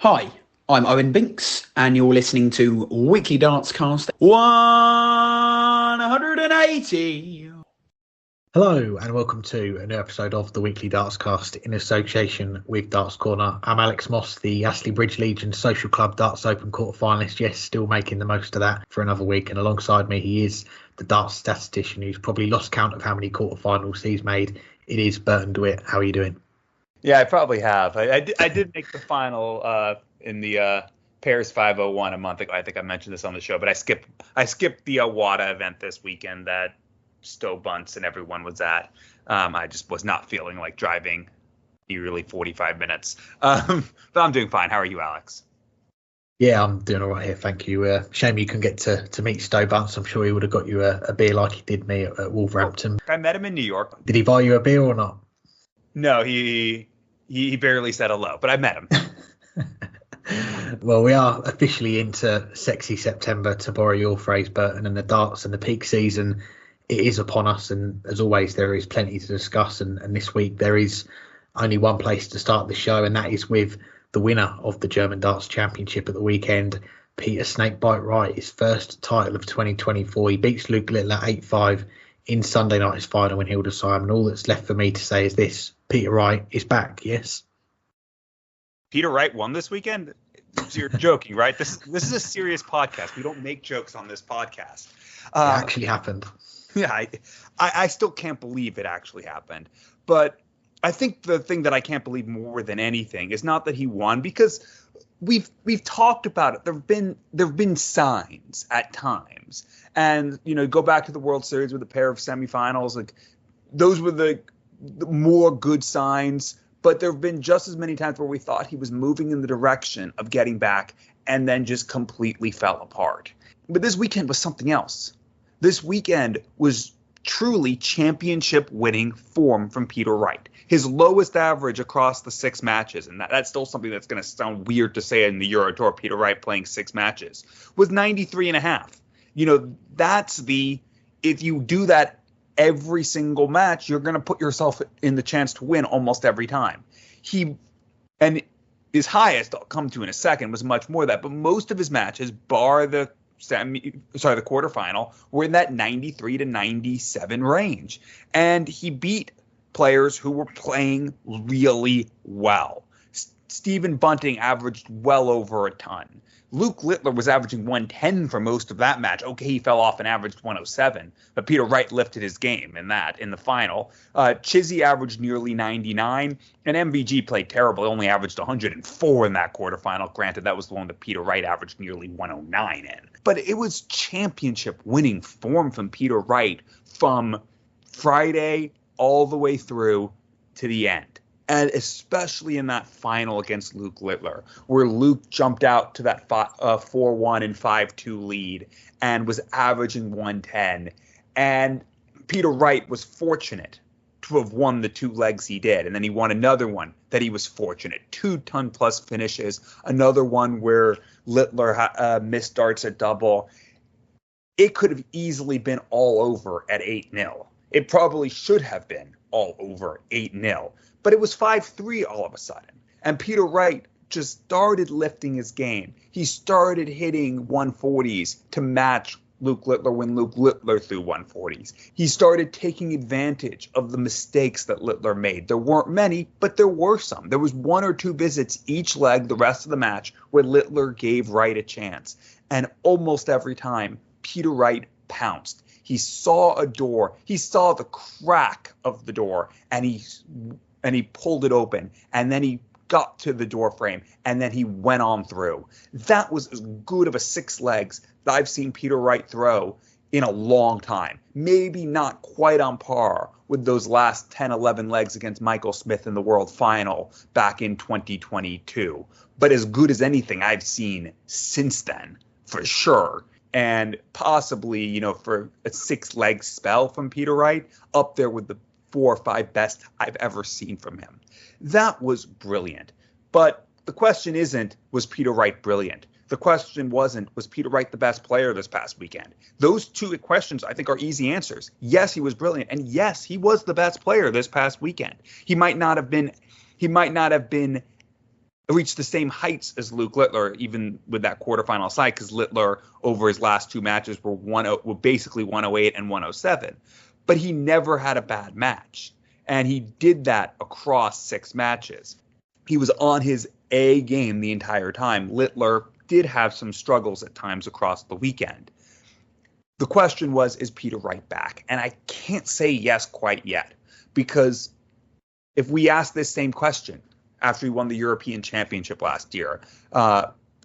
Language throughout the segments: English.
Hi, I'm Owen Binks, and you're listening to Weekly Dartscast 180. Hello and welcome to a new episode of the Weekly Dartscast in association with Darts Corner. I'm Alex Moss, the Astley Bridge Legion Social Club Darts Open quarter finalist. Yes, still making the most of that for another week. And alongside me, he is the darts statistician who's probably lost count of how many quarterfinals he's made. It is Burton DeWitt. How are you doing? Yeah, I probably have. I did make the final in the Paris 501 a month ago. I think I mentioned this on the show, but I skipped the WADA event this weekend that Stowe Bunce and everyone was at. I just was not feeling like driving nearly 45 minutes. But I'm doing fine. How are you, Alex? Yeah, I'm doing all right here. Thank you. Shame you couldn't get to meet Stowe Bunce. I'm sure he would have got you a beer like he did me at Wolverhampton. I met him in New York. Did he buy you a beer or not? No, he barely said hello, but I met him. Well, we are officially into sexy September, to borrow your phrase, Burton, and the darts and the peak season. It is upon us, and as always, there is plenty to discuss. And this week, there is only one place to start the show, and that is with the winner of the German Darts Championship at the weekend, Peter Snakebite Wright, his first title of 2024. He beats Luke Littler 8-5 in Sunday night's final in Hildesheim. And all that's left for me to say is this: Peter Wright is back, yes? Peter Wright won this weekend? So you're joking, right? This is a serious podcast. We don't make jokes on this podcast. It actually happened. Yeah, I still can't believe it actually happened. But I think the thing that I can't believe more than anything is not that he won, because we've talked about it. There've been signs at times, and go back to the World Series with a pair of semifinals. Like those were the more good signs. But there have been just as many times where we thought he was moving in the direction of getting back and then just completely fell apart. But this weekend was something else. This weekend was truly championship-winning form from Peter Wright. His lowest average across the 6 matches, and that's still something that's going to sound weird to say in the Euro Tour, Peter Wright playing 6 matches, was 93.5. That's if you do that every single match, you're going to put yourself in the chance to win almost every time. And his highest, I'll come to in a second, was much more than that. But most of his matches, bar the quarterfinal, were in that 93 to 97 range. And he beat players who were playing really well. Stephen Bunting averaged well over a ton. Luke Littler was averaging 110 for most of that match. Okay, he fell off and averaged 107, but Peter Wright lifted his game in the final. Chizzy averaged nearly 99, and MVG played terrible. He only averaged 104 in that quarterfinal. Granted, that was the one that Peter Wright averaged nearly 109 in. But it was championship-winning form from Peter Wright from Friday all the way through to the end. And especially in that final against Luke Littler, where Luke jumped out to that 4-1 and 5-2 lead and was averaging 110. And Peter Wright was fortunate to have won the 2 legs he did. And then he won another one that he was fortunate. 2-ton-plus finishes. Another one where Littler missed darts at double. It could have easily been all over at 8-0. It probably should have been all over 8-0. But it was 5-3 all of a sudden. And Peter Wright just started lifting his game. He started hitting 140s to match Luke Littler when Luke Littler threw 140s. He started taking advantage of the mistakes that Littler made. There weren't many, but there were some. There was 1 or 2 visits each leg the rest of the match where Littler gave Wright a chance. And almost every time, Peter Wright pounced. He saw a door. He saw the crack of the door, and he pulled it open, and then he got to the door frame, and then he went on through. That was as good of a 6 legs that I've seen Peter Wright throw in a long time. Maybe not quite on par with those last 10, 11 legs against Michael Smith in the World Final back in 2022, but as good as anything I've seen since then, for sure. And possibly, for a 6-leg spell from Peter Wright, up there with the 4 or 5 best I've ever seen from him. That was brilliant. But the question isn't, was Peter Wright brilliant? The question wasn't, was Peter Wright the best player this past weekend? Those 2 questions, I think, are easy answers. Yes, he was brilliant. And yes, he was the best player this past weekend. He might not have been reached the same heights as Luke Littler, even with that quarterfinal side, because Littler over his last two matches were basically 108 and 107. But he never had a bad match. And he did that across 6 matches. He was on his A game the entire time. Littler did have some struggles at times across the weekend. The question was, is Peter Wright back? And I can't say yes quite yet, because if we ask this same question after he won the European Championship last year,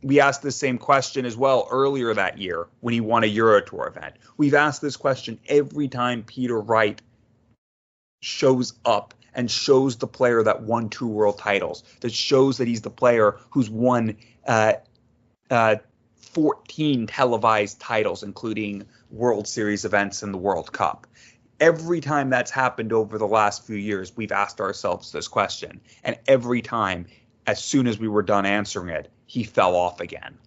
we asked the same question as well earlier that year when he won a Euro Tour event. We've asked this question every time Peter Wright shows up and shows the player that won 2 world titles, that shows that he's the player who's won 14 televised titles, including World Series events and the World Cup. Every time that's happened over the last few years, we've asked ourselves this question. And every time, as soon as we were done answering it, he fell off again.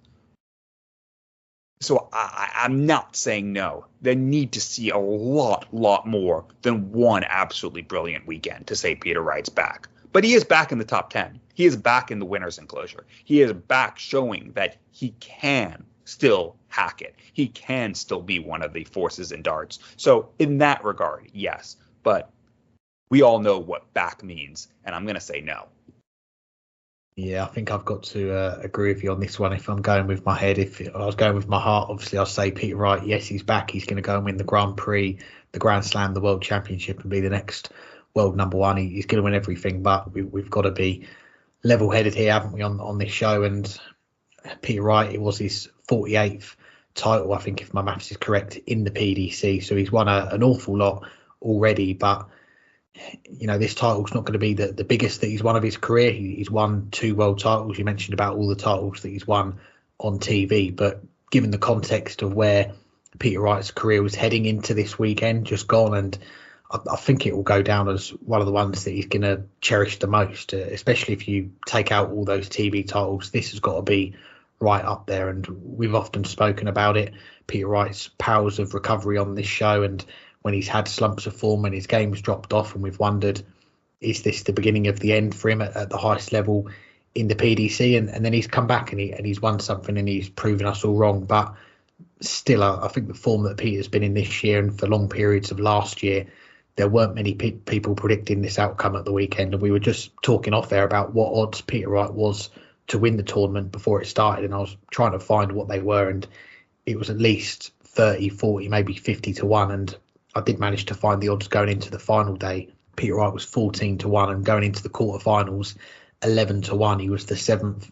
So I'm not saying no. They need to see a lot more than one absolutely brilliant weekend to say Peter Wright's back. But he is back in the top 10. He is back in the winner's enclosure. He is back showing that he can still hack it. He can still be one of the forces in darts. So in that regard, yes. But we all know what back means, and I'm going to say no. Yeah, I think I've got to agree with you on this one. If I'm going with my head, if I was going with my heart, obviously I'll say Peter Wright. Yes, he's back. He's going to go and win the Grand Prix, the Grand Slam, the World Championship, and be the next world number one. He's going to win everything, but we've got to be level-headed here, haven't we, on this show? And Peter Wright, it was his 48th title, I think, if my maths is correct, in the PDC. So he's won an awful lot already, but you know, this title's not going to be the biggest that he's won of his career. He's won 2 world titles. You mentioned about all the titles that he's won on TV, but given the context of where Peter Wright's career was heading into this weekend, just gone, and I think it will go down as one of the ones that he's going to cherish the most, especially if you take out all those TV titles. This has got to be right up there, and we've often spoken about it, Peter Wright's powers of recovery on this show, and when he's had slumps of form and his game's dropped off, and we've wondered, is this the beginning of the end for him at the highest level in the PDC? And then he's come back and he's won something and he's proven us all wrong. But still, I think the form that Peter's been in this year and for long periods of last year, there weren't many people predicting this outcome at the weekend. And we were just talking off there about what odds Peter Wright was to win the tournament before it started. And I was trying to find what they were, and it was at least 30, 40, maybe 50 to 1. And I did manage to find the odds going into the final day. Peter Wright was 14 to 1, and going into the quarterfinals, 11 to 1. He was the 7th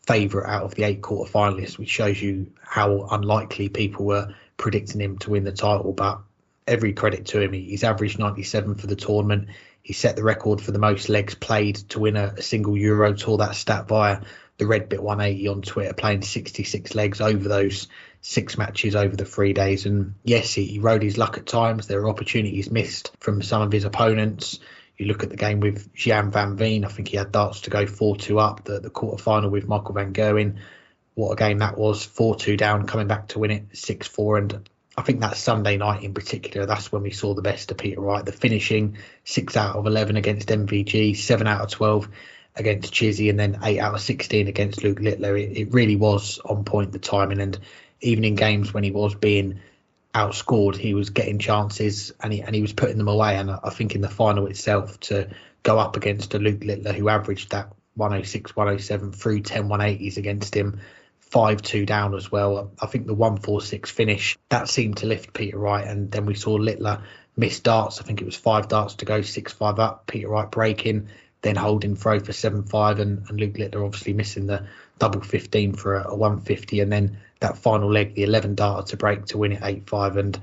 favourite out of the 8 quarterfinalists, which shows you how unlikely people were predicting him to win the title. But every credit to him. He's averaged 97 for the tournament. He set the record for the most legs played to win a single Euro Tour. That stat via the Redbit 180 on Twitter, playing 66 legs over those 6 matches over the 3 days. And yes, he rode his luck at times. There were opportunities missed from some of his opponents. You look at the game with Jan van Veen, I think he had darts to go 4-2 up. The quarterfinal with Michael van Gerwen, what a game that was. 4-2 down, coming back to win it 6-4. And I think that Sunday night in particular, that's when we saw the best of Peter Wright. The finishing, 6 out of 11 against MVG, 7 out of 12 against Chizzy, and then 8 out of 16 against Luke Littler. It really was on point, the timing. And even in games when he was being outscored, he was getting chances and he was putting them away. And I think in the final itself, to go up against a Luke Littler who averaged that 106, 107 through 10 180s against him, 5-2 down as well. I think the 1-4-6 finish, that seemed to lift Peter Wright. And then we saw Littler miss darts. I think it was 5 darts to go, 6-5 up. Peter Wright breaking, then holding throw for 7-5, and Luke Littler obviously missing the double 15 for a 150, and then that final leg, the 11 darter to break to win it 8-5. And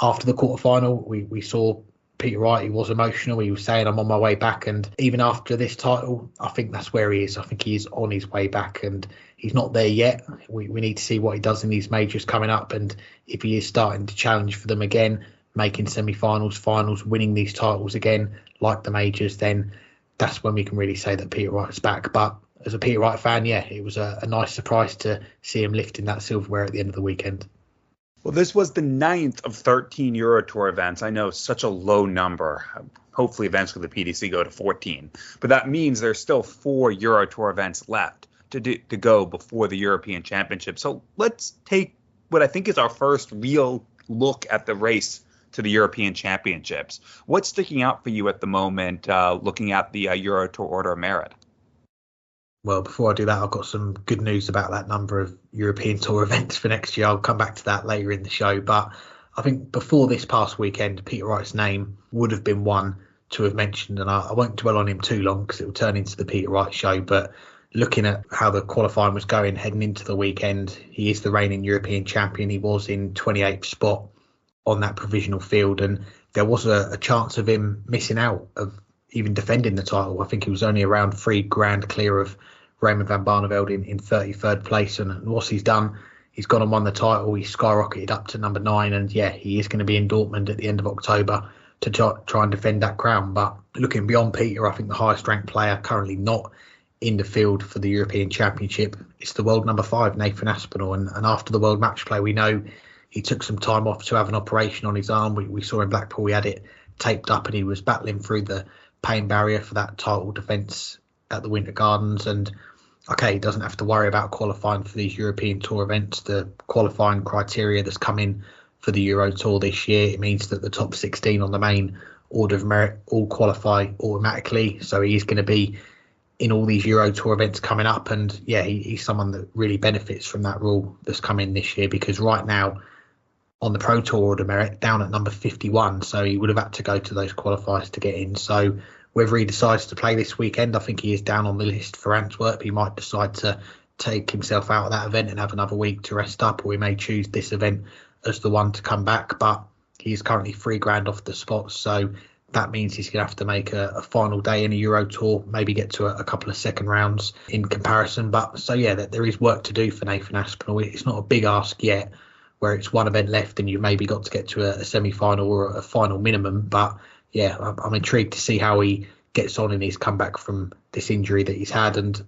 after the quarterfinal, we saw Peter Wright. He was emotional. He was saying, I'm on my way back. And even after this title, I think that's where he is. I think he is on his way back, and he's not there yet. We need to see what he does in these majors coming up, and if he is starting to challenge for them again, making semi-finals, finals, winning these titles again, like the majors, then that's when we can really say that Peter Wright's back. But as a Peter Wright fan, yeah, it was a nice surprise to see him lifting that silverware at the end of the weekend. Well, this was the 9th of 13 Euro Tour events. I know, such a low number. hopefully eventually the PDC go to 14. But that means there's still 4 Euro Tour events left to go before the European Championship. So let's take what I think is our first real look at the race to the European Championships. What's sticking out for you at the moment, looking at the Euro Tour Order of Merit? Well, before I do that, I've got some good news about that number of European Tour events for next year. I'll come back to that later in the show. But I think before this past weekend, Peter Wright's name would have been one to have mentioned. And I won't dwell on him too long because it will turn into the Peter Wright show. But looking at how the qualifying was going heading into the weekend, he is the reigning European champion. He was in 28th spot on that provisional field. And there was a chance of him missing out of even defending the title. I think he was only around £3,000 clear of Raymond van Barneveld in 33rd place, and what he's done, he's gone and won the title. He's skyrocketed up to number 9, and yeah, he is going to be in Dortmund at the end of October to try and defend that crown. But looking beyond Peter, I think the highest ranked player currently not in the field for the European Championship is the world number 5, Nathan Aspinall, and after the World Match Play, we know he took some time off to have an operation on his arm. We saw in Blackpool he had it taped up and he was battling through the pain barrier for that title defence at the Winter Gardens. And okay, he doesn't have to worry about qualifying for these European Tour events. The qualifying criteria that's come in for the Euro Tour this year, it means that the top 16 on the main order of merit all qualify automatically. So he's going to be in all these Euro Tour events coming up. And yeah, he's someone that really benefits from that rule that's come in this year, because right now on the Pro Tour order merit, down at number 51. So he would have had to go to those qualifiers to get in. So whether he decides to play this weekend, I think he is down on the list for Antwerp. He might decide to take himself out of that event and have another week to rest up, or he may choose this event as the one to come back. But he is currently £3,000 off the spot, so that means he's going to have to make a final day in a Euro Tour, maybe get to a couple of second rounds in comparison. But so yeah, there is work to do for Nathan Aspinall. It's not a big ask yet, where it's one event left and you've maybe got to get to a semi-final or a final minimum. But yeah, I'm intrigued to see how he gets on in his comeback from this injury that he's had. And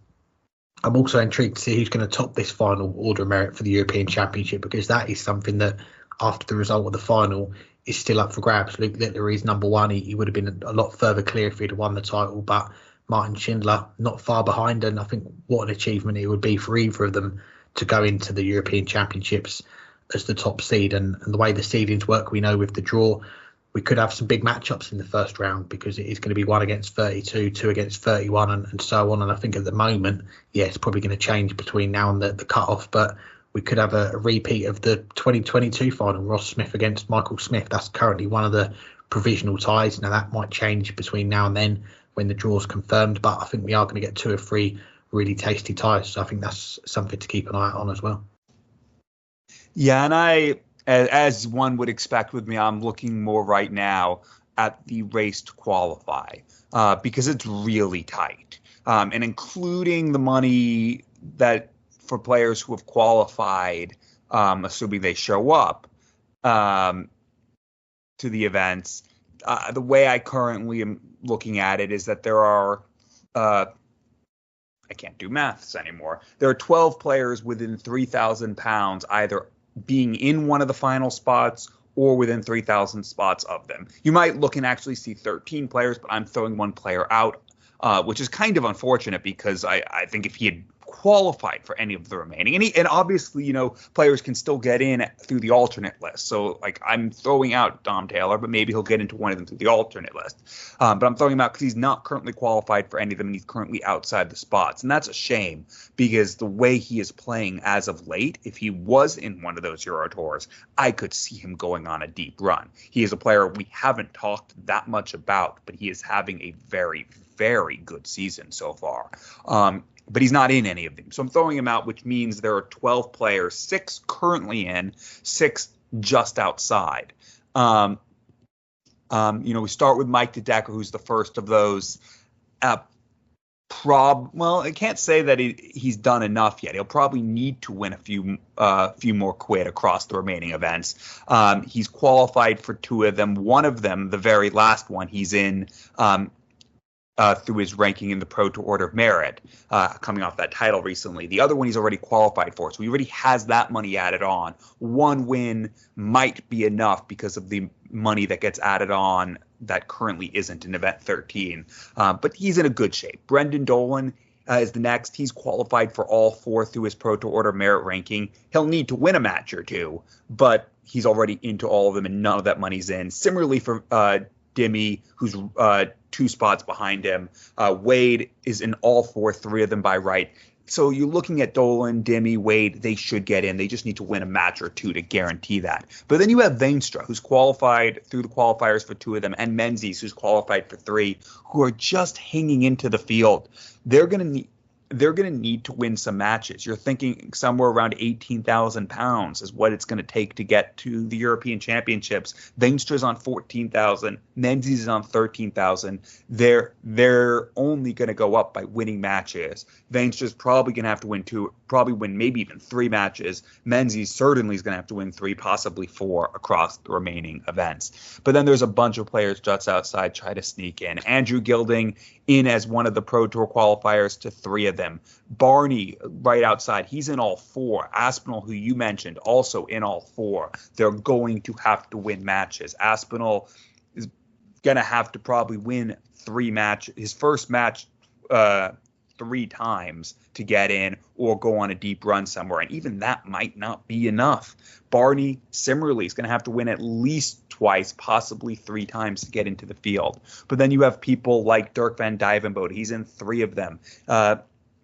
I'm also intrigued to see who's going to top this final order of merit for the European Championship, because that is something that after the result of the final is still up for grabs. Luke Littler is number 1. He would have been a lot further clear if he'd have won the title, but Martin Schindler not far behind. And I think what an achievement it would be for either of them to go into the European Championships as the top seed. And the way the seedings work, we know with the draw, we could have some big matchups in the first round, because it is going to be 1 against 32, 2 against 31, and so on. And I think at the moment, yeah, it's probably going to change between now and the cut-off, but we could have a repeat of the 2022 final, Ross Smith against Michael Smith. That's currently one of the provisional ties. Now, that might change between now and then when the draw's confirmed, but I think we are going to get 2 or 3 really tasty ties. So I think that's something to keep an eye on as well. Yeah, and as one would expect with me, I'm looking more right now at the race to qualify because it's really tight. And including the money that for players who have qualified, assuming they show up to the events, the way I currently am looking at it is that there are, I can't do maths anymore. There are 12 players within £3,000 either being in one of the final spots or within 3,000 spots of them. You might look and actually see 13 players, but I'm throwing one player out, which is kind of unfortunate, because I think if he had qualified for any of the remaining, and obviously, you know, players can still get in through the alternate list. So like, I'm throwing out Dom Taylor, but maybe he'll get into one of them through the alternate list. But I'm throwing him out because he's not currently qualified for any of them, and he's currently outside the spots. And that's a shame, because the way he is playing as of late, if he was in one of those Euro Tours, I could see him going on a deep run. He is a player we haven't talked that much about, but he is having a very, very good season so far. But he's not in any of them. So I'm throwing him out, which means there are 12 players, 6 currently in, 6 just outside. You know, we start with Mike de Decker, who's the first of those. Well, I can't say that he's done enough yet. He'll probably need to win a few more quid across the remaining events. He's qualified for 2 of them. One of them, the very last one, he's in through his ranking in the Pro Tour Order of Merit, coming off that title recently. The other one he's already qualified for, so he already has that money added on. One win might be enough because of the money that gets added on that currently isn't in Event 13. But he's in a good shape. Brendan Dolan is the next. He's qualified for all 4 through his Pro Tour Order Merit ranking. He'll need to win a match or 2, but he's already into all of them, and none of that money's in. Similarly for Dimmy, who's 2 spots behind him. Wade is in all 4, 3 of them by right. So you're looking at Dolan, Dimmy, Wade. They should get in. They just need to win a match or 2 to guarantee that. But then you have Veenstra, who's qualified through the qualifiers for 2 of them, and Menzies, who's qualified for 3, who are just hanging into the field. They're going to need to win some matches. You're thinking somewhere around 18,000 pounds is what it's going to take to get to the European Championships. Veenstra's on 14,000. Menzies is on 13,000. They're only going to go up by winning matches. Veenstra's probably going to have to win maybe even 3 matches. Menzies certainly is going to have to win 3, possibly 4 across the remaining events. But then there's a bunch of players just outside try to sneak in. Andrew Gilding in as one of the Pro Tour qualifiers to 3 of them. Barney right outside, he's in all 4. Aspinall, who you mentioned, also in all 4. They're going to have to win matches. Aspinall is going to have to probably win 3 matches. His first match 3 times to get in or go on a deep run somewhere. And even that might not be enough. Barney, similarly, is going to have to win at least twice, possibly 3 times to get into the field. But then you have people like Dirk van Dijvenbode. He's in 3 of them.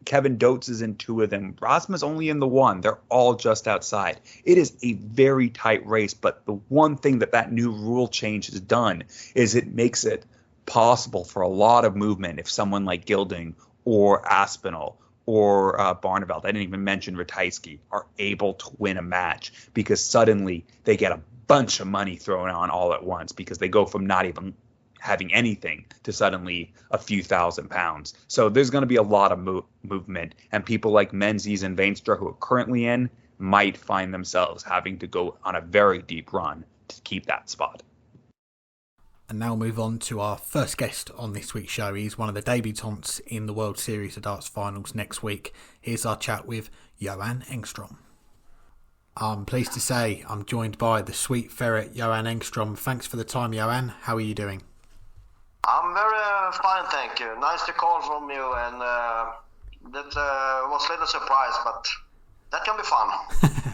Kevin Dotes is in 2 of them. Rasmus only in the 1. They're all just outside. It is a very tight race, but the one thing that new rule change has done is it makes it possible for a lot of movement if someone like Gilding or Aspinall or Barneveld, I didn't even mention Ratajski, are able to win a match because suddenly they get a bunch of money thrown on all at once because they go from not even having anything to suddenly a few thousand pounds. So there's going to be a lot of movement, and people like Menzies and Veenstra, who are currently in, might find themselves having to go on a very deep run to keep that spot. And now move on to our first guest on this week's show. He's one of the debutants in the World Series of Darts Finals next week. Here's our chat with Johan Engstrom. I'm pleased to say I'm joined by the Sweet Ferret, Johan Engstrom. Thanks for the time, Johan. How are you doing? I'm very fine, thank you. Nice to call from you, and that was a little surprise, but that can be fun.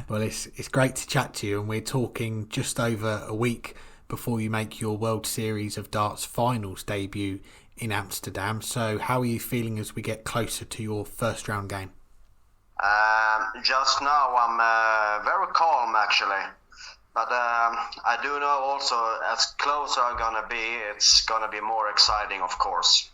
Well, it's great to chat to you, and we're talking just over a week before you make your World Series of Darts Finals debut in Amsterdam. So how are you feeling as we get closer to your first round game? Just now I'm very calm, actually. But I do know also as close I'm going to be, it's going to be more exciting, of course.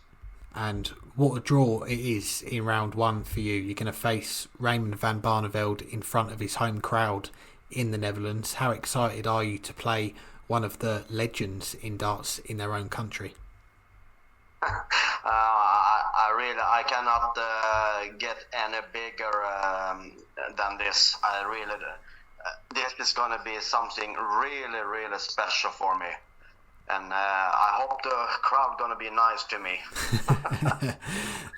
And what a draw it is in round 1 for you. You're going to face Raymond van Barneveld in front of his home crowd in the Netherlands. How excited are you to play one of the legends in darts in their own country? I cannot get any bigger than this. This is going to be something really, really special for me. And I hope the crowd going to be nice to me.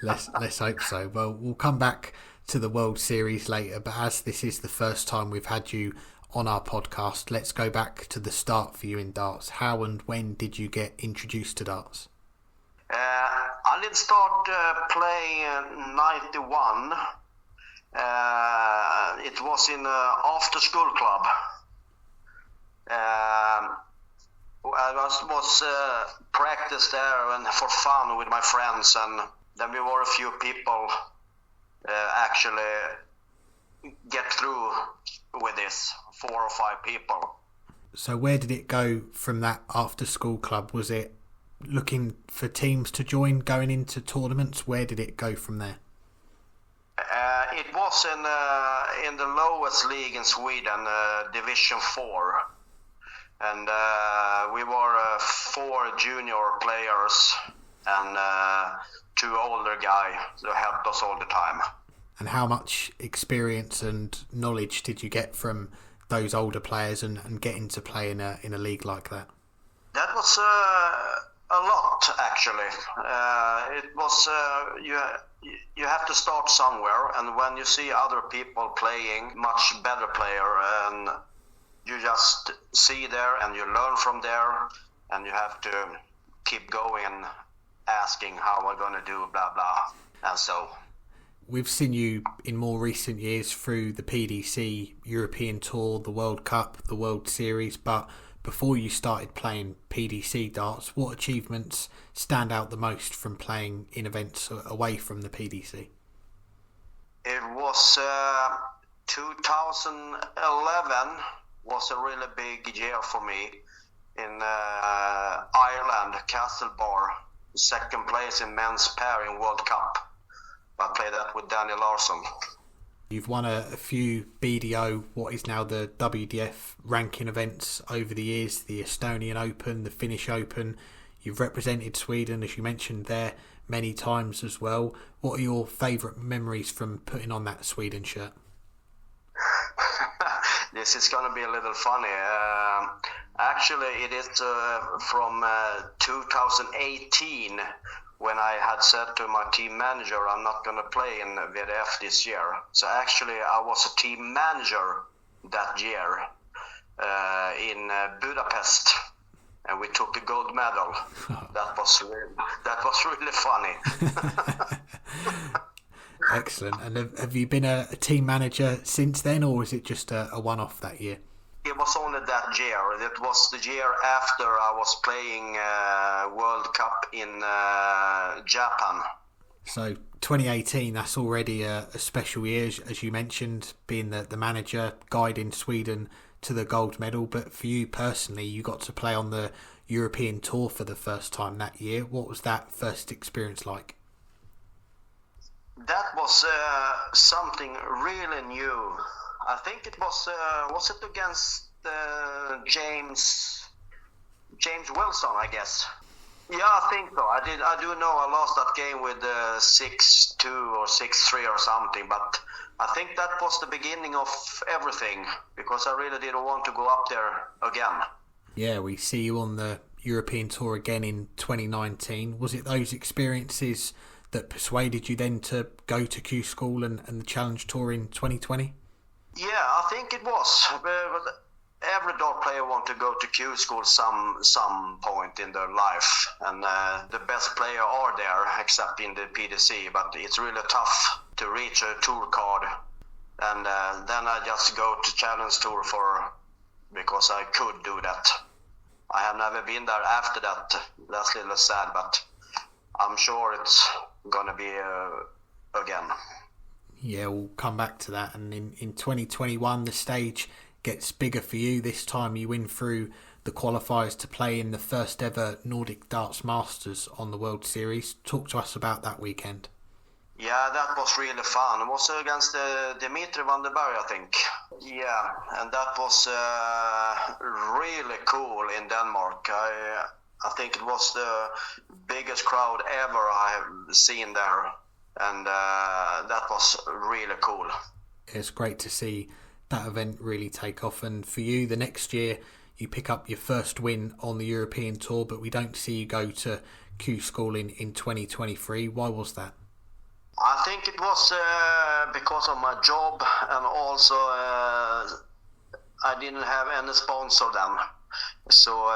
Let's hope so. Well, we'll come back to the World Series later, but as this is the first time we've had you on our podcast, let's go back to the start for you in darts. How and when did you get introduced to darts? I did start playing 91. It was in after school club. I was practice there and for fun with my friends, and then we were a few people actually get through with this, 4 or 5 people. So where did it go from that after school club? Was it looking for teams to join going into tournaments? Where did it go from there? It was in the lowest league in Sweden, Division 4. And we were 4 junior players and 2 older guys who helped us all the time. And how much experience and knowledge did you get from those older players and getting to play in a league like that? That was A lot, actually. It was you have to start somewhere, and when you see other people playing much better player, and you just see there and you learn from there, and you have to keep going and asking how we're going to do blah blah, and so. We've seen you in more recent years through the PDC European Tour, the World Cup, the World Series, but before you started playing PDC darts, what achievements stand out the most from playing in events away from the PDC? It was 2011 was a really big year for me in Ireland, Castlebar, second place in men's pair in World Cup. I played that with Danny Larsson. You've won a few BDO, what is now the WDF ranking events over the years, the Estonian Open, the Finnish Open. You've represented Sweden, as you mentioned there, many times as well. What are your favourite memories from putting on that Sweden shirt? This is going to be a little funny. Actually, it is from 2018 when I had said to my team manager, I'm not going to play in WDF this year. So actually, I was a team manager that year in Budapest, and we took the gold medal. That was really funny. Excellent. And have you been a team manager since then, or was it just a one-off that year? It was only that year. It was the year after I was playing World Cup in Japan. So 2018, that's already a special year, as you mentioned, being the manager, guiding Sweden to the gold medal. But for you personally, you got to play on the European Tour for the first time that year. What was that first experience like? That was something really new. I think it was it against James Wilson, I guess. Yeah, I think so. I do know I lost that game with 6-2 or 6-3 or something, but I think that was the beginning of everything, because I really didn't want to go up there again. Yeah, we see you on the European Tour again in 2019. Was it those experiences that persuaded you then to go to Q School and the Challenge Tour in 2020? Yeah, I think it was. But every dart player wants to go to Q School some point in their life, and the best player are there, except in the PDC. But it's really tough to reach a tour card, and then I just go to Challenge Tour because I could do that. I have never been there after that. That's a little sad, but I'm sure it's gonna be again. Yeah, we'll come back to that. And in 2021, the stage gets bigger for you. This time you win through the qualifiers to play in the first ever Nordic Darts Masters on the World Series. Talk to us about that weekend. Yeah, that was really fun. It was against Dimitri van der Berg, I think. Yeah, and that was really cool in Denmark. I think it was the biggest crowd ever I have seen there. And that was really cool. It's great to see that event really take off. And for you, the next year, you pick up your first win on the European Tour, but we don't see you go to Q School in 2023. Why was that? I think it was because of my job, and also I didn't have any sponsor then. So,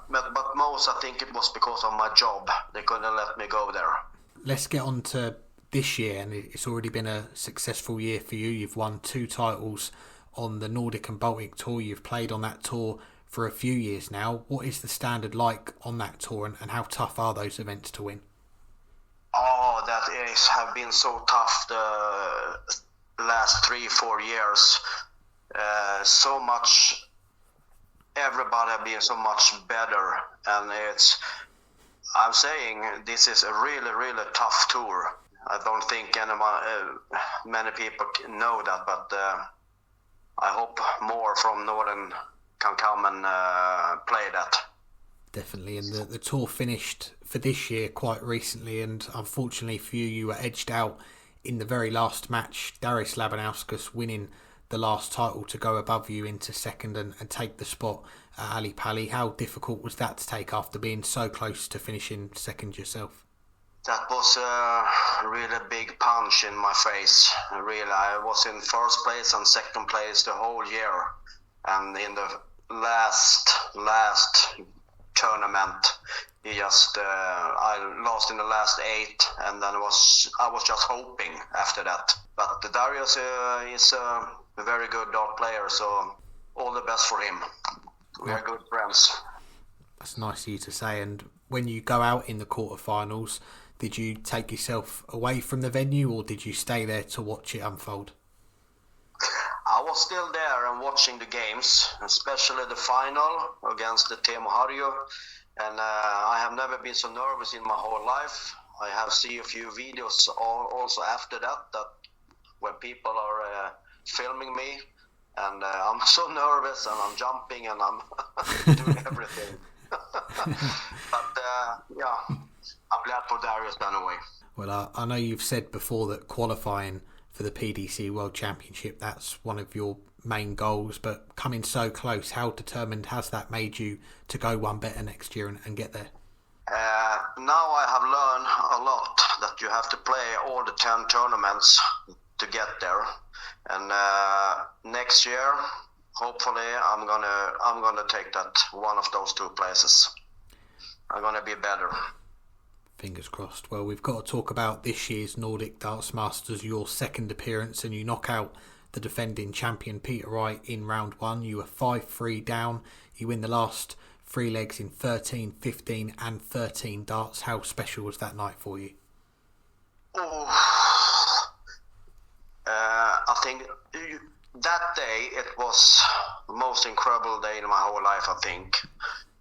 but most, I think it was because of my job. They couldn't let me go there. Let's get on to this year, and it's already been a successful year for you. You've won 2 titles on the Nordic and Baltic Tour. You've played on that tour for a few years now. What is the standard like on that tour, and how tough are those events to win? Oh, that have been so tough the last 3-4 years. So much, everybody have been so much better, and I'm saying this is a really, really tough tour. I don't think many people know that, but I hope more from Norden can come and play that. Definitely, and the tour finished for this year quite recently, and unfortunately for you, you were edged out in the very last match. Darius Labanauskas winning the last title to go above you into second and take the spot at Ali Pali. How difficult was that to take after being so close to finishing second yourself? That was a really big punch in my face. Really, I was in first place and second place the whole year, and in the last tournament, I lost in the last 8, and then I was just hoping after that. But Darius is a very good dart player, so all the best for him. We are good friends. That's nice of you to say. And when you go out in the quarterfinals, did you take yourself away from the venue, or did you stay there to watch it unfold? I was still there and watching the games, especially the final against the Teemu Harju. And I have never been so nervous in my whole life. I have seen a few videos also after that where people are filming me. And I'm so nervous, and I'm jumping, and I'm doing everything. But I'm glad for Darius anyway. Well, I know you've said before that qualifying for the PDC World Championship, that's one of your main goals, but coming so close, how determined has that made you to go one better next year and get there? Now I have learned a lot that you have to play all the 10 tournaments to get there, and next year hopefully I'm gonna take that one of those 2 places. I'm gonna be better. Fingers crossed. Well, we've got to talk about this year's Nordic Darts Masters, your second appearance, and you knock out the defending champion Peter Wright in round 1. You were 5-3 down. You win the last 3 legs in 13, 15 and 13 darts. How special was that night for you? I think that day it was the most incredible day in my whole life, I think.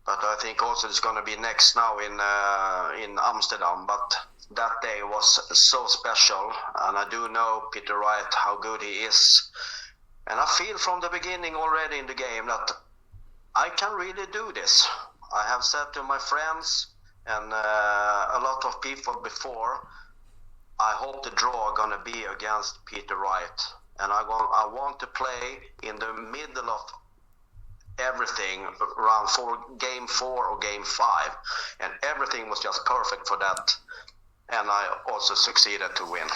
But I think also it's going to be next now in Amsterdam. But that day was so special, and I do know Peter Wright, how good he is. And I feel from the beginning already in the game that I can really do this. I have said to my friends and a lot of people before, I hope the draw are going to be against Peter Wright. And I want to play in the middle of everything around game 4 or game 5, and everything was just perfect for that, and I also succeeded to win.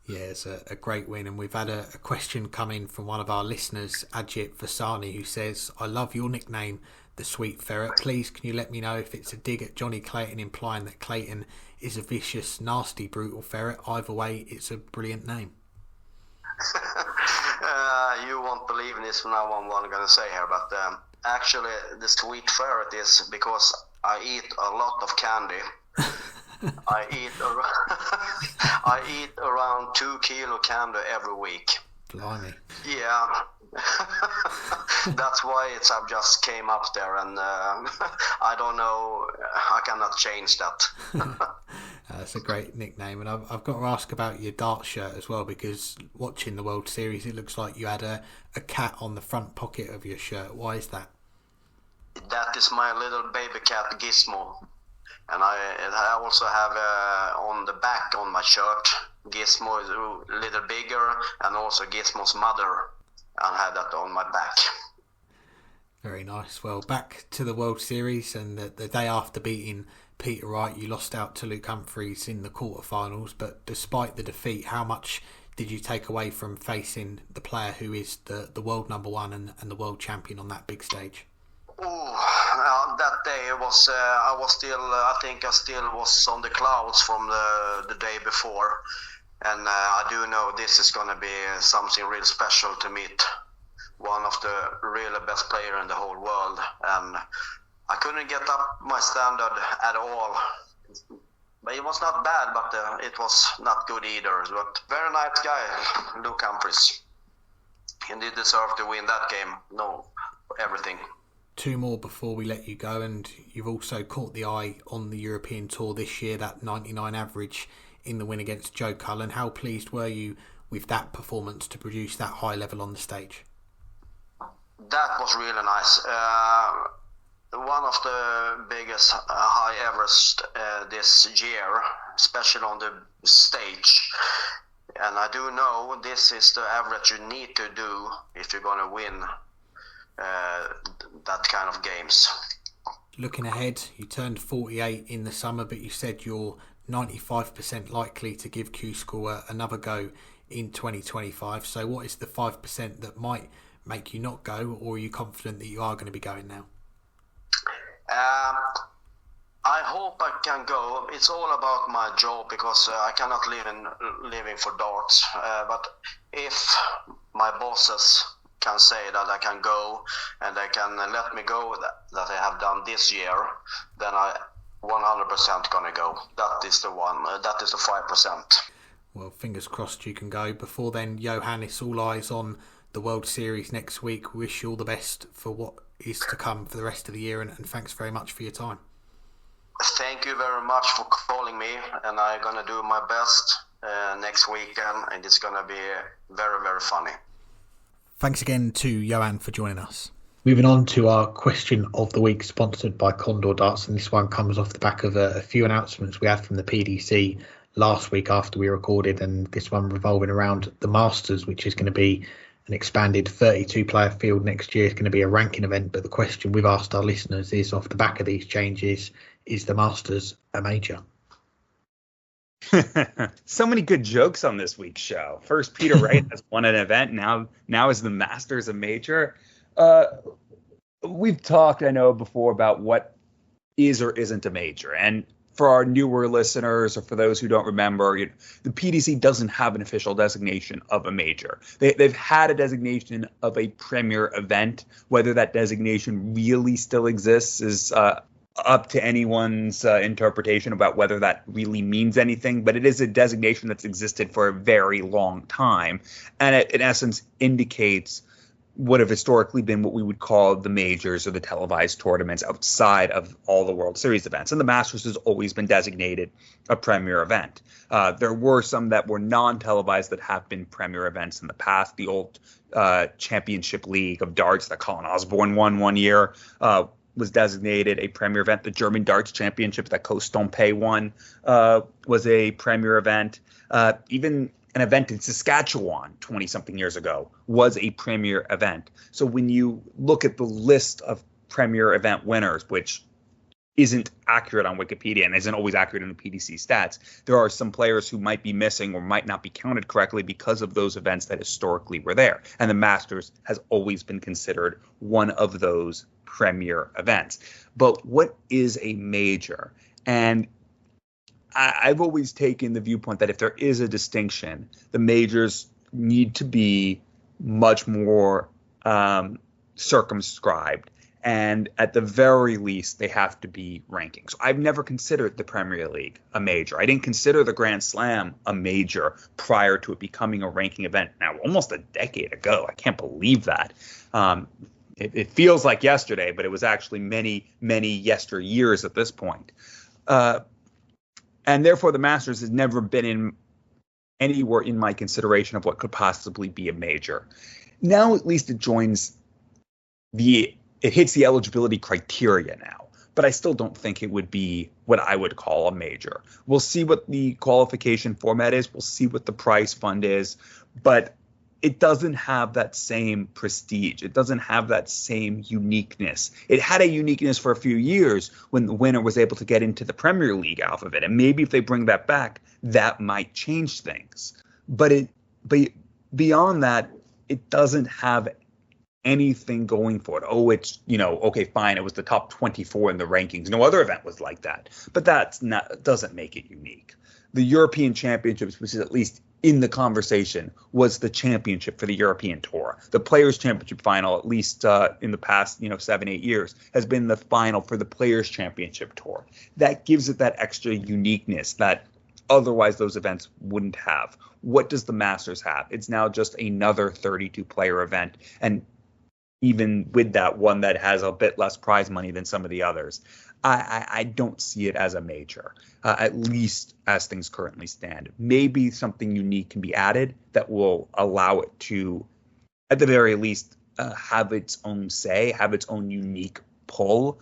Yeah, it's a great win, and we've had a question come in from one of our listeners, Ajit Vasani, who says, I love your nickname, the Sweet Ferret. Please can you let me know if it's a dig at Johnny Clayton, implying that Clayton is a vicious, nasty, brutal ferret? Either way, it's a brilliant name. You won't believe this now what I'm going to say here, but actually the Sweet Ferret is because I eat a lot of candy. I eat around 2 kilo candy every week. Blimey. Yeah. That's why I just came up there, and I don't know, I cannot change that. That's a great nickname, and I've got to ask about your dart shirt as well, because watching the World Series it looks like you had a cat on the front pocket of your shirt. Why is that? That is my little baby cat Gizmo, and I also have on the back on my shirt, Gizmo is a little bigger, and also Gizmo's mother, I had that on my back. Very nice. Well, back to the World Series, and the day after beating Peter Wright, you lost out to Luke Humphries in the quarterfinals. But despite the defeat, how much did you take away from facing the player who is the world number 1 and the world champion on that big stage? That day was I think I still was on the clouds from the day before, and I do know this is going to be something real special to meet one of the really best player in the whole world, and I couldn't get up my standard at all. But it was not bad, but it was not good either. But very nice guy, Luke Humphries. He did deserve to win that game. No, everything. 2 more before we let you go, and you've also caught the eye on the European Tour this year, that 99 average in the win against Joe Cullen. How pleased were you with that performance to produce that high level on the stage? That was really nice. One of the biggest high Everest this year, especially on the stage. And I do know this is the average you need to do if you're going to win that kind of games. Looking ahead, you turned 48 in the summer, but you said you're 95% likely to give Q-School another go in 2025. So what is the 5% that might make you not go, or are you confident that you are going to be going now? I hope I can go. It's all about my job because I cannot living for darts. But if my bosses can say that I can go and they can let me go that I have done this year, then I 100% gonna go. That is the one. That is the 5%. Well, fingers crossed you can go. Before then, Johan, it's all eyes on the World Series next week. Wish you all the best for what is to come for the rest of the year, and thanks very much for your time. Thank you very much for calling me, and I'm going to do my best next weekend, and it's going to be very, very funny. Thanks again to Johan for joining us. Moving on to our question of the week, sponsored by Condor Darts, and this one comes off the back of a few announcements we had from the PDC last week after we recorded, and this one revolving around the Masters, which is going to be an expanded 32-player field next year. It's going to be a ranking event, but the question we've asked our listeners is, off the back of these changes, is the Masters a major? So many good jokes on this week's show. First, Peter Wright has won an event. Now is the Masters a major? We've talked, I know, before about what is or isn't a major. And for our newer listeners, or for those who don't remember, the PDC doesn't have an official designation of a major. They've had a designation of a premier event. Whether that designation really still exists is up to anyone's interpretation about whether that really means anything. But it is a designation that's existed for a very long time, and it, in essence, indicates what have historically been what we would call the majors or the televised tournaments outside of all the World Series events. And the Masters has always been designated a premier event. There were some that were non-televised that have been premier events in the past. The old Championship League of Darts that Colin Osborne won one year was designated a premier event. The German Darts Championship that Koos Stompe won was a premier event. Even an event in Saskatchewan 20-something years ago was a premier event. So when you look at the list of premier event winners, which isn't accurate on Wikipedia and isn't always accurate in the PDC stats, there are some players who might be missing or might not be counted correctly because of those events that historically were there. And the Masters has always been considered one of those premier events. But what is a major? And I've always taken the viewpoint that if there is a distinction, the majors need to be much more circumscribed. And at the very least, they have to be rankings. So I've never considered the Premier League a major. I didn't consider the Grand Slam a major prior to it becoming a ranking event. Now, almost a decade ago. I can't believe that. It feels like yesterday, but it was actually many, many yesteryears at this point. And therefore, the Masters has never been anywhere in my consideration of what could possibly be a major. Now, at least it hits the eligibility criteria now, but I still don't think it would be what I would call a major. We'll see what the qualification format is. We'll see what the prize fund is, but it doesn't have that same prestige. It doesn't have that same uniqueness. It had a uniqueness for a few years when the winner was able to get into the Premier League alphabet. And maybe if they bring that back, that might change things. But beyond that, it doesn't have anything going for it. Oh, it's, okay, fine. It was the top 24 in the rankings. No other event was like that. But doesn't make it unique. The European Championships, which is at least in the conversation, was the championship for the European Tour. The Players' Championship final, at least in the past 7-8 years, has been the final for the Players' Championship Tour. That gives it that extra uniqueness that otherwise those events wouldn't have. What does the Masters have? It's now just another 32-player event, and even with that, one that has a bit less prize money than some of the others. I don't see it as a major, at least as things currently stand. Maybe something unique can be added that will allow it to, at the very least, have its own say, have its own unique pull,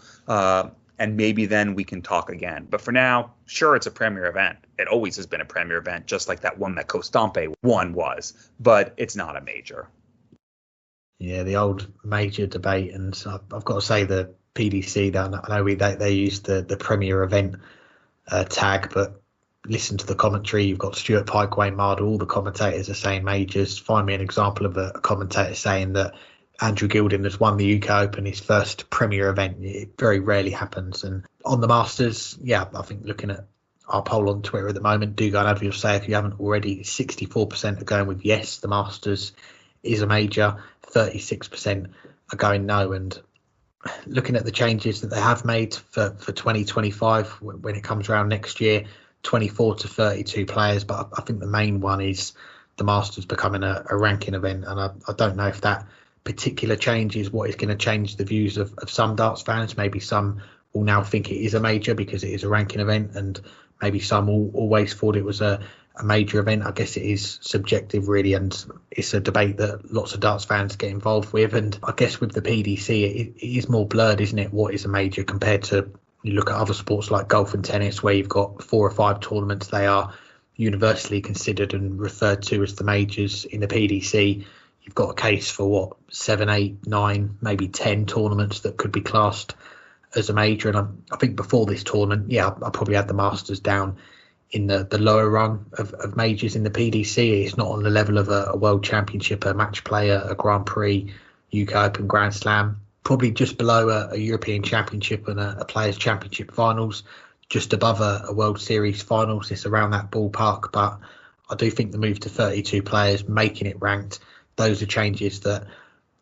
and maybe then we can talk again. But for now, sure, it's a premier event. It always has been a premier event, just like that one that Costampe won was, but it's not a major. Yeah, the old major debate, and I've got to say the PDC, I know they use the premier event tag, but listen to the commentary. You've got Stuart Pike, Wayne Mardle, all the commentators are saying majors. Find me an example of a commentator saying that Andrew Gilding has won the UK Open, his first premier event. It very rarely happens. And on the Masters, yeah, I think looking at our poll on Twitter at the moment, do go and have your say if you haven't already. 64% are going with yes, the Masters is a major. 36% are going no. And looking at the changes that they have made for 2025, when it comes around next year, 24 to 32 players. But I think the main one is the Masters becoming a ranking event. And I don't know if that particular change is what is going to change the views of some darts fans. Maybe some will now think it is a major because it is a ranking event, and maybe some will always thought it was a major event. I guess it is subjective really, and it's a debate that lots of darts fans get involved with. And I guess with the PDC it is more blurred, isn't it, what is a major compared to, you look at other sports like golf and tennis where you've got 4 or 5 tournaments. They are universally considered and referred to as the majors. In the PDC you've got a case for 7, 8, 9, maybe 10 tournaments that could be classed as a major. And I think before this tournament, I probably had the Masters down in the lower rung of majors in the PDC. It's not on the level of a World Championship, a match play, a Grand Prix, UK Open, Grand Slam. Probably just below a European Championship and a Players' Championship finals, just above a World Series finals. It's around that ballpark. But I do think the move to 32 players, making it ranked, those are changes that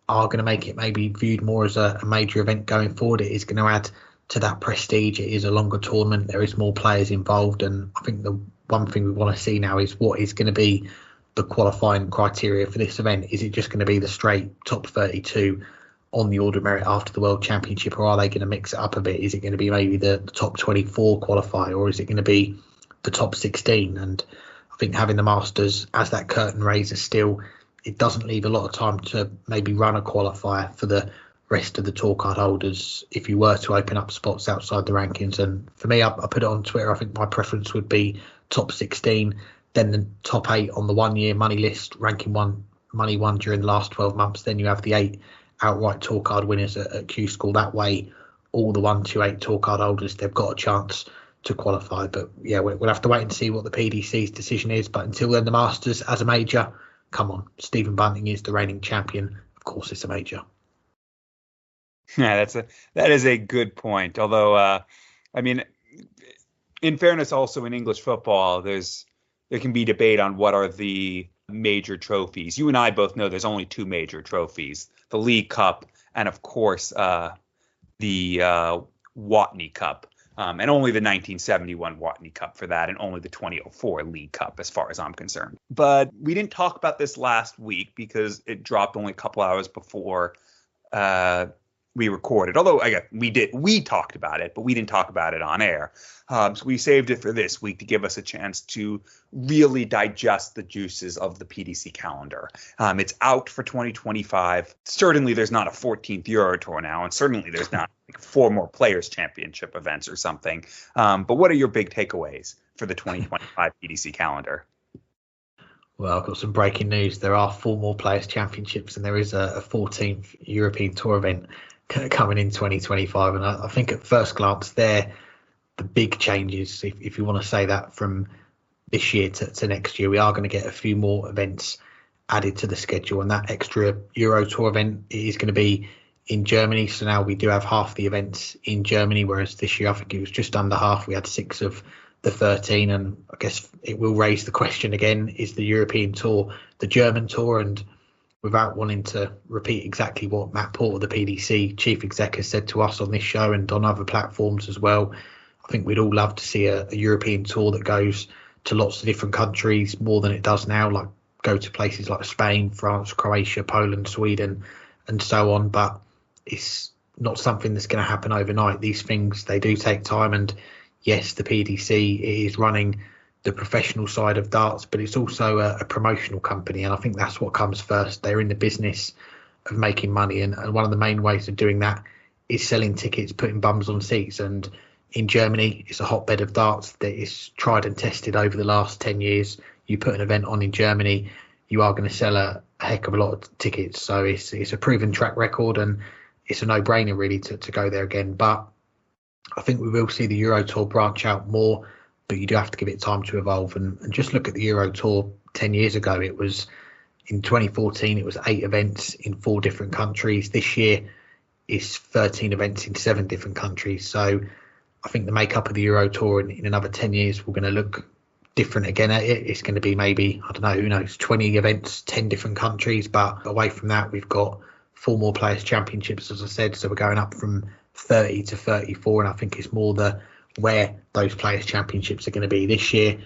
are going to make it maybe viewed more as a major event going forward. It is going to add to that prestige. It is a longer tournament. There is more players involved. And I think the one thing we want to see now is what is going to be the qualifying criteria for this event. Is it just going to be the straight top 32 on the order of merit after the World Championship, or are they going to mix it up a bit? Is it going to be maybe the top 24 qualify, or is it going to be the top 16? And I think having the Masters as that curtain raiser still, it doesn't leave a lot of time to maybe run a qualifier for the rest of the tour card holders if you were to open up spots outside the rankings. And for me, I put it on Twitter, I think my preference would be top 16, then the top 8 on the 1 year money list, ranking money won during the last 12 months. Then you have the 8 outright tour card winners at Q School. That way all the 1 to 8 tour card holders, they've got a chance to qualify. But yeah, we'll have to wait and see what the PDC's decision is. But until then, the Masters as a major, come on, Stephen Bunting is the reigning champion. Of course it's a major. Yeah, that is a good point. Although, I mean, in fairness, also in English football, there can be debate on what are the major trophies. You and I both know there's only 2 major trophies: the League Cup and, of course, the Watney Cup. And only the 1971 Watney Cup for that, and only the 2004 League Cup, as far as I'm concerned. But we didn't talk about this last week because it dropped only a couple hours before we recorded. Although we talked about it, but we didn't talk about it on air. So we saved it for this week to give us a chance to really digest the juices of the PDC calendar. It's out for 2025. Certainly there's not a 14th Euro Tour now, and certainly there's not 4 more Players' Championship events or something. But what are your big takeaways for the 2025 PDC calendar? Well, I've got some breaking news. There are 4 more Players' Championships, and there is a 14th European Tour event coming in 2025. And I think at first glance, they're the big changes, if you want to say that, from this year to next year. We are going to get a few more events added to the schedule, and that extra Euro Tour event is going to be in Germany. So now we do have half the events in Germany, whereas this year I think it was just under half. We had 6 of the 13, and I guess it will raise the question again, is the European Tour the German Tour? And without wanting to repeat exactly what Matt Porter, the PDC chief exec, has said to us on this show and on other platforms as well, I think we'd all love to see a European Tour that goes to lots of different countries more than it does now, like go to places like Spain, France, Croatia, Poland, Sweden, and so on. But it's not something that's going to happen overnight. These things, they do take time. And yes, the PDC is running the professional side of darts, but it's also a promotional company. And I think that's what comes first. They're in the business of making money. And one of the main ways of doing that is selling tickets, putting bums on seats. And in Germany, it's a hotbed of darts that is tried and tested over the last 10 years. You put an event on in Germany, you are going to sell a heck of a lot of tickets. So it's a proven track record, and it's a no-brainer really to go there again. But I think we will see the Euro Tour branch out more, but you do have to give it time to evolve. And just look at the Euro Tour 10 years ago. It was in 2014, it was 8 events in 4 different countries. This year is 13 events in 7 different countries. So I think the makeup of the Euro Tour in another 10 years, we're going to look different again at it. It's going to be maybe, I don't know, who knows, 20 events, 10 different countries. But away from that, we've got 4 more Players' Championships, as I said. So we're going up from 30 to 34. And I think it's more where those Players' Championships are going to be. This year,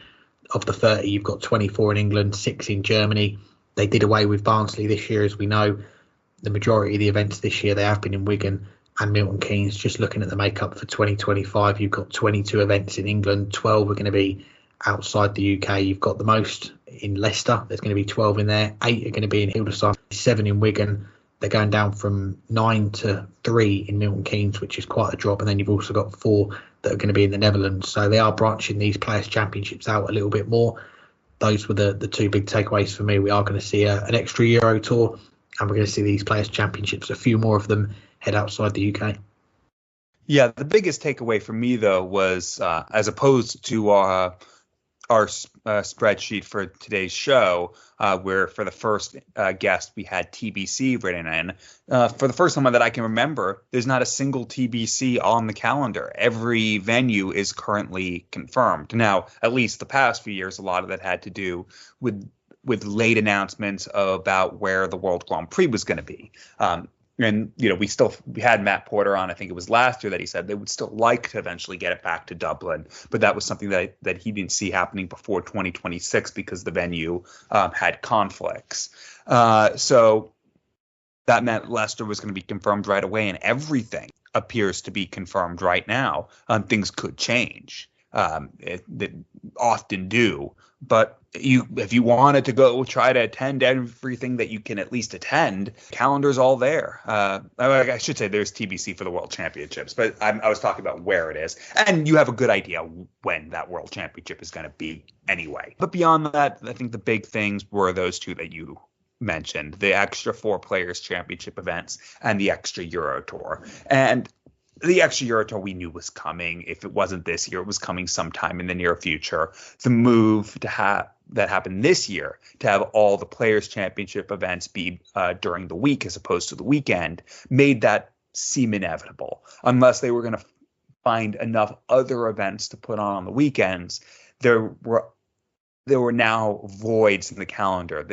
of the 30, you've got 24 in England, 6 in Germany. They did away with Barnsley this year, as we know. The majority of the events this year, they have been in Wigan and Milton Keynes. Just looking at the makeup for 2025, you've got 22 events in England, 12 are going to be outside the UK. You've got the most in Leicester, there's going to be 12 in there, 8 are going to be in Hildesheim, 7 in Wigan. They're going down from 9 to 3 in Milton Keynes, which is quite a drop. And then you've also got 4 that are going to be in the Netherlands. So they are branching these Players' Championships out a little bit more. Those were the 2 big takeaways for me. We are going to see an extra Euro Tour, and we're going to see these Players' Championships, a few more of them, head outside the UK. Yeah, the biggest takeaway for me, though, was as opposed to our spreadsheet for today's show, where for the first guest we had TBC written in. For the first time that I can remember, there's not a single TBC on the calendar. Every venue is currently confirmed. Now, at least the past few years, a lot of that had to do with late announcements about where the World Grand Prix was going to be. And, we had Matt Porter on, I think it was last year, that he said they would still like to eventually get it back to Dublin. But that was something that he didn't see happening before 2026 because the venue had conflicts. So that meant Leicester was going to be confirmed right away, and everything appears to be confirmed right now. Things could change. They often do. But if you wanted to go try to attend everything that you can at least attend, calendar's all there. I should say there's TBC for the World Championships, but I was talking about where it is. And you have a good idea when that World Championship is going to be anyway. But beyond that, I think the big things were those 2 that you mentioned, the extra 4 Players' Championship events and the extra Euro Tour. And the extra Euro Tour we knew was coming. If it wasn't this year, it was coming sometime in the near future. The move that happened this year to have all the Players' Championship events be during the week as opposed to the weekend made that seem inevitable. Unless they were going to find enough other events to put on the weekends, there were now voids in the calendar.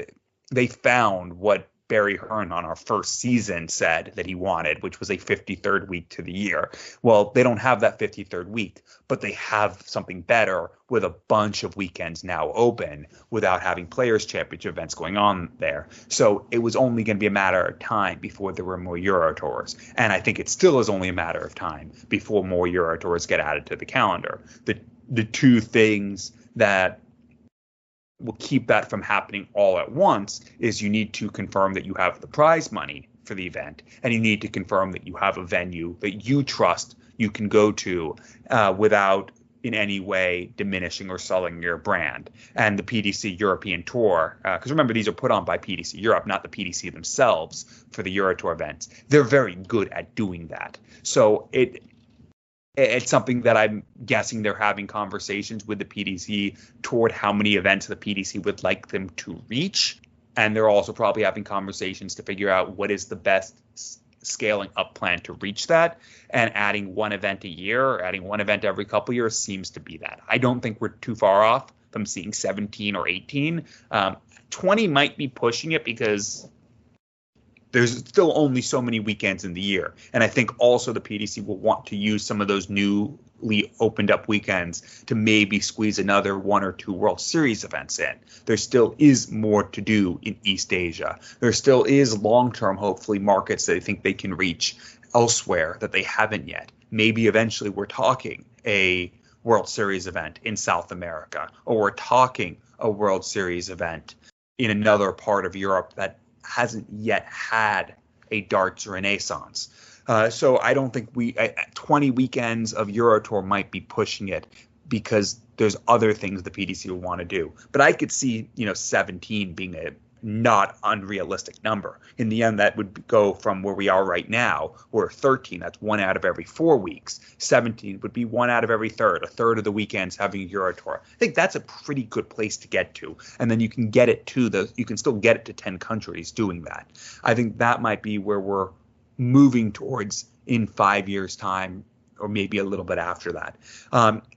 They found what Barry Hearn on our first season said that he wanted, which was a 53rd week to the year. Well, they don't have that 53rd week, but they have something better with a bunch of weekends now open without having Players' Championship events going on there. So it was only going to be a matter of time before there were more Euro Tours. And I think it still is only a matter of time before more Euro Tours get added to the calendar. The 2 things that will keep that from happening all at once is you need to confirm that you have the prize money for the event, and you need to confirm that you have a venue that you trust you can go to without in any way diminishing or sullying your brand. And the PDC European Tour, because remember, these are put on by PDC Europe, not the PDC themselves for the Euro Tour events. They're very good at doing that. So it's something that I'm guessing they're having conversations with the PDC toward how many events the PDC would like them to reach. And they're also probably having conversations to figure out what is the best scaling up plan to reach that. And adding 1 event a year or adding 1 event every couple of years seems to be that. I don't think we're too far off from seeing 17 or 18. 20 might be pushing it because there's still only so many weekends in the year. And I think also the PDC will want to use some of those newly opened up weekends to maybe squeeze another 1 or 2 World Series events in. There still is more to do in East Asia. There still is long-term, hopefully, markets that I think they can reach elsewhere that they haven't yet. Maybe eventually we're talking a World Series event in South America, or we're talking a World Series event in another part of Europe that hasn't yet had a darts renaissance. So I don't think 20 weekends of Euro Tour might be pushing it, because there's other things the PDC will want to do. But I could see, 17 being a not unrealistic number. In the end, that would go from where we are right now, or 13, that's 1 out of every 4 weeks. 17 would be 1 out of every third, a third of the weekends having a Euro Tour. I think that's a pretty good place to get to. And then you can get it you can still get it to 10 countries doing that. I think that might be where we're moving towards in 5 years' time, or maybe a little bit after that.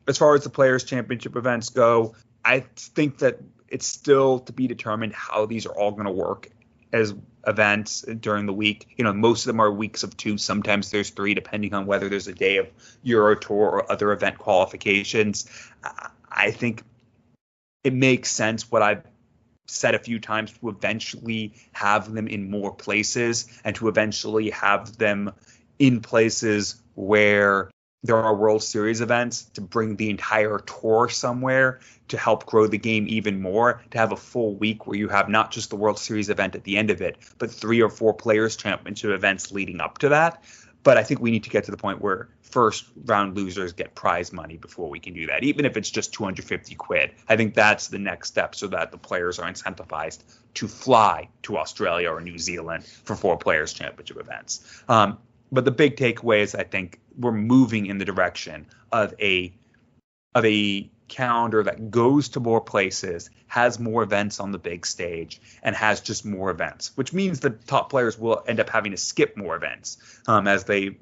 As far as the Players' Championship events go, I think that it's still to be determined how these are all going to work as events during the week. Most of them are weeks of 2. Sometimes there's 3, depending on whether there's a day of Euro Tour or other event qualifications. I think it makes sense what I've said a few times, to eventually have them in more places, and to eventually have them in places where there are World Series events, to bring the entire tour somewhere to help grow the game even more, to have a full week where you have not just the World Series event at the end of it, but 3 or 4 Players' Championship events leading up to that. But I think we need to get to the point where first round losers get prize money before we can do that, even if it's just 250 quid. I think that's the next step, so that the players are incentivized to fly to Australia or New Zealand for 4 Players' Championship events. But the big takeaway is, I think we're moving in the direction of a calendar that goes to more places, has more events on the big stage, and has just more events, which means the top players will end up having to skip more events as they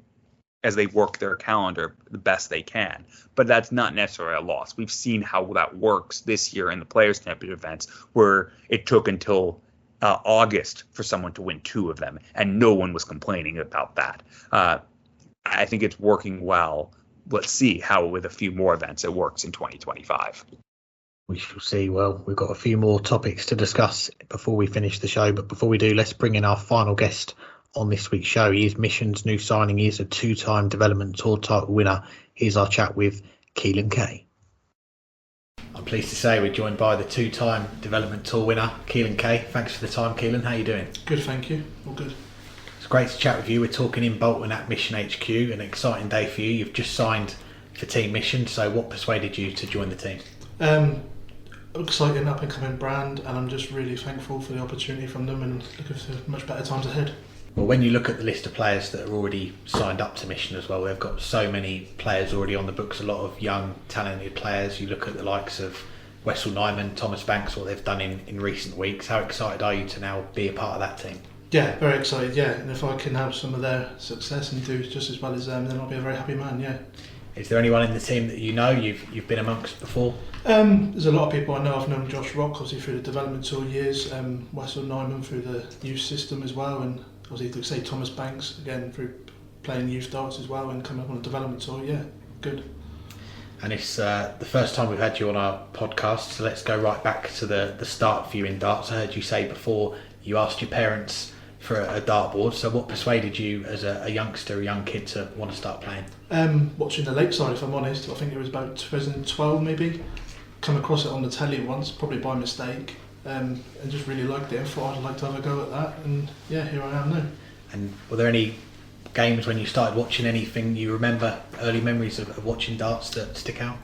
work their calendar the best they can. But that's not necessarily a loss. We've seen how that works this year in the Players' Championship events, where it took until August for someone to win 2 of them, and no one was complaining about that. I think it's working well. Let's see how, with a few more events, it works in 2025. We shall see. Well, we've got a few more topics to discuss before we finish the show. But before we do, let's bring in our final guest on this week's show. He is Mission's new signing. He is a 2-time Development Tour title winner. Here's our chat with Keelan Kay. I'm pleased to say we're joined by the 2-time Development Tour winner, Keelan Kay. Thanks for the time, Keelan. How are you doing? Good, thank you. All good. It's great to chat with you. We're talking in Bolton at Mission HQ. An exciting day for you. You've just signed for Team Mission. So what persuaded you to join the team? Exciting up and coming brand, and I'm just really thankful for the opportunity from them, and looking for much better times ahead. Well, when you look at the list of players that are already signed up to Mission as well, they've got so many players already on the books, a lot of young, talented players. You look at the likes of Wessel Nyman, Thomas Banks, what they've done in recent weeks. How excited are you to now be a part of that team? Yeah, very excited, yeah. And if I can have some of their success and do just as well as them, then I'll be a very happy man, yeah. Is there anyone in the team that you've been amongst before? There's a lot of people I know. I've known Josh Rock, obviously, through the development tour years, Wessel Nyman through the youth system as well, and obviously, say Thomas Banks, again, through playing youth darts as well and coming up on a development tour, yeah, good. And it's the first time we've had you on our podcast, so let's go right back to the start for you in darts. I heard you say before you asked your parents for a dartboard, so what persuaded you as a youngster, a young kid, to want to start playing? Watching the Lakeside, if I'm honest. I think it was about 2012 maybe. Come across it on the telly once, probably by mistake, and just really liked it and thought I'd like to have a go at that, and yeah, here I am now. And were there any games when you started watching, anything you remember, early memories of watching darts that stick out?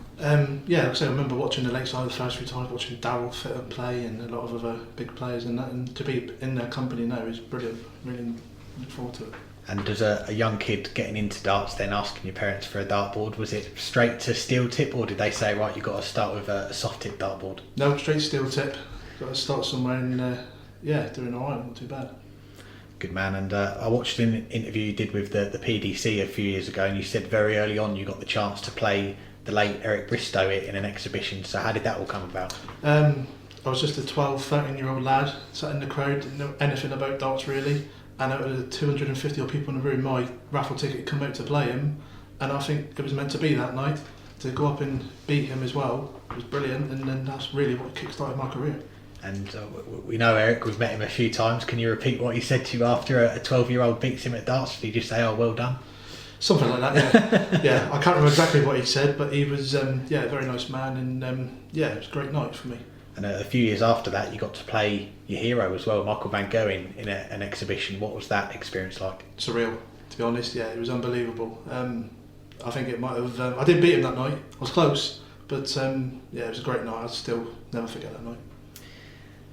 Yeah, so I remember watching the Lakeside the first few times, watching Darryl Fitter play and a lot of other big players and that, and to be in their company now is brilliant. Really look forward to it. And as a young kid getting into darts, then asking your parents for a dartboard, was it straight to steel tip, or did they say, right, you've got to start with a soft tip dartboard? No, straight steel tip. Got to start somewhere, and doing all right, not too bad. Good man. And I watched an interview you did with the PDC a few years ago, and you said very early on you got the chance to play the late Eric Bristow in an exhibition. So how did that all come about? I was just a 12, 13-year-old lad sat in the crowd, didn't know anything about darts really, and out of the 250 odd people in the room, my raffle ticket come out to play him, and I think it was meant to be that night. To go up and beat him as well was brilliant, and then that's really what kick-started my career. And we know Eric, we've met him a few times. Can you repeat what he said to you after a 12-year-old beats him at darts? Did you just say, oh, well done? Something like that, yeah. Yeah, I can't remember exactly what he said, but he was, a very nice man, and it was a great night for me. And a few years after that, you got to play your hero as well, Michael van Gerwen, in an exhibition. What was that experience like? Surreal. To be honest, yeah, it was unbelievable. I think it might have. I didn't beat him that night. I was close, but yeah, it was a great night. I'll still never forget that night.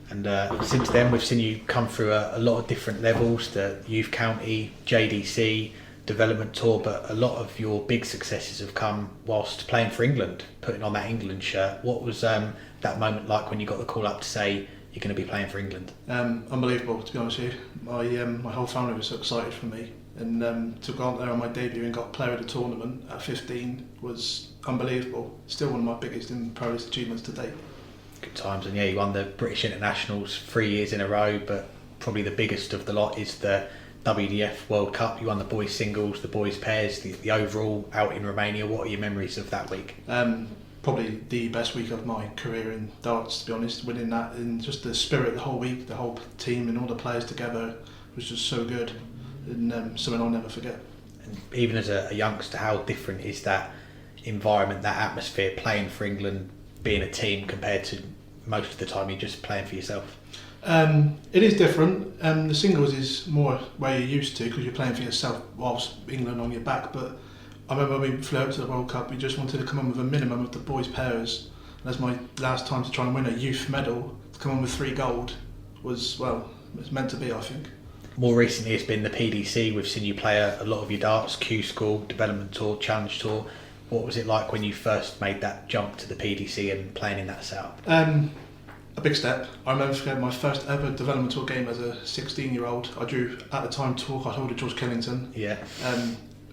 And since then, we've seen you come through a lot of different levels: the youth county, JDC, development tour. But a lot of your big successes have come whilst playing for England, putting on that England shirt. What was that moment like when you got the call up to say you're going to be playing for England? Unbelievable, to be honest with you. My whole family was so excited for me, and to go out there on my debut and got player of the tournament at 15 was unbelievable. Still one of my biggest and proudest achievements to date. Good times. And yeah, you won the British Internationals 3 years in a row, but probably the biggest of the lot is the WDF World Cup. You won the boys singles, the boys pairs, the overall out in Romania. What are your memories of that week? Probably the best week of my career in darts, to be honest. Winning that, and just the spirit the whole week, the whole team and all the players together was just so good, and something I'll never forget. And even as a youngster, how different is that environment, that atmosphere, playing for England, being a team, compared to most of the time you're just playing for yourself? It is different. The singles is more where you're used to, because you're playing for yourself whilst England on your back. But I remember when we flew out to the World Cup, we just wanted to come on with a minimum of the boys pairs. And that's my last time to try and win a youth medal. To come on with 3 gold was, well, it's meant to be, I think. More recently, it's been the PDC. We've seen you play a lot of your darts, Q School, Development Tour, Challenge Tour. What was it like when you first made that jump to the PDC and playing in that setup? A big step. I remember my first ever Development Tour game as a 16-year-old. I drew, at the time, tour card holder George Killington. Yeah.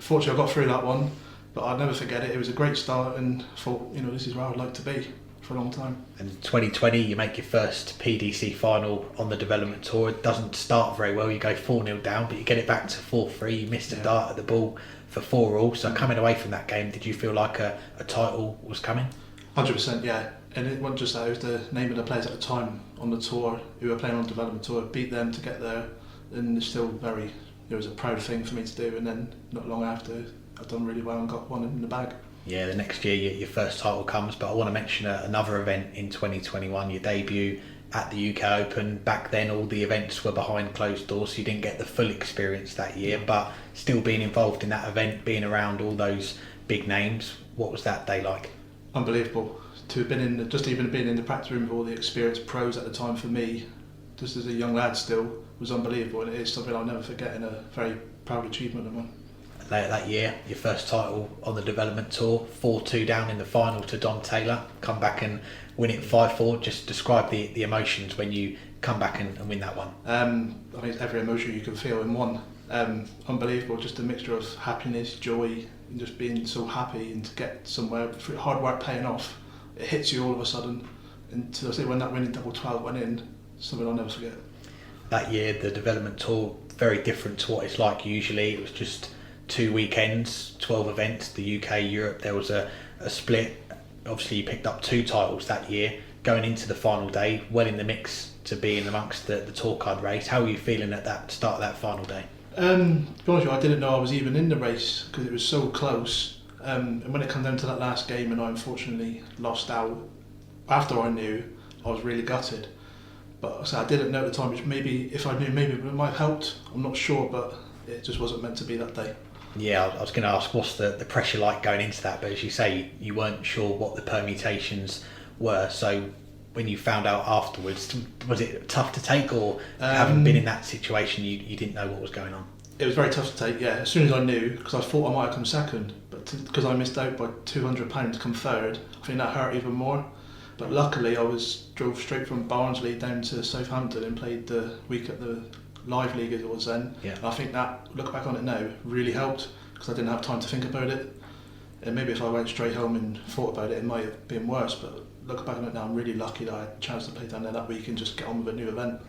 Fortunately, I got through that one, but I'll never forget it. It was a great start, and thought, this is where I'd like to be for a long time. And 2020, you make your first PDC final on the Development Tour. It doesn't start very well. You go 4-0 down, but you get it back to 4-3. You missed a dart at the ball for 4-all. So coming away from that game, did you feel like a title was coming? 100%, yeah. And it wasn't just that, it was the name of the players at the time on the tour who were playing on the Development Tour, beat them to get there, and it's still it was a proud thing for me to do. And then not long after, I've done really well and got one in the bag. Yeah, the next year your first title comes, but I want to mention another event in 2021, your debut at the UK Open. Back then all the events were behind closed doors, so you didn't get the full experience that year, but still being involved in that event, being around all those big names, what was that day like? Unbelievable. To have been just even being in the practice room with all the experienced pros at the time, for me, just as a young lad still, was unbelievable, and it is something I'll never forget, and a very proud achievement of mine. Later that year, your first title on the Development Tour, 4-2 down in the final to Don Taylor, come back and win it 5-4. Just describe the emotions when you come back and win that one. I mean, it's every emotion you can feel in one. Unbelievable, just a mixture of happiness, joy, and just being so happy, and to get somewhere, hard work paying off. It hits you all of a sudden, and to say when that winning double 12 went in, something I'll never forget. That year, the Development Tour, very different to what it's like usually. It was just 2 weekends, 12 events, the UK, Europe. There was a split. Obviously, you picked up 2 titles that year. Going into the final day, well in the mix to be in amongst the tour card race. How were you feeling at that start of that final day? To be honest with you, I didn't know I was even in the race because it was so close. And when it came down to that last game and I unfortunately lost out, after I knew, I was really gutted. But so I didn't know at the time, which maybe if I knew, maybe it might have helped. I'm not sure, but it just wasn't meant to be that day. Yeah, I was going to ask, what's the pressure like going into that? But as you say, you weren't sure what the permutations were. So when you found out afterwards, was it tough to take, or having been in that situation, you didn't know what was going on? It was very tough to take, yeah. As soon as I knew, because I thought I might have come second, but because I missed out by £200 to come third, I think that hurt even more. But luckily, I drove straight from Barnsley down to Southampton and played the week at the Live League as it was then. Yeah. And I think that, look back on it now, really helped, because I didn't have time to think about it. And maybe if I went straight home and thought about it, it might have been worse. But looking back on it now, I'm really lucky that I had a chance to play down there that week and just get on with a new event.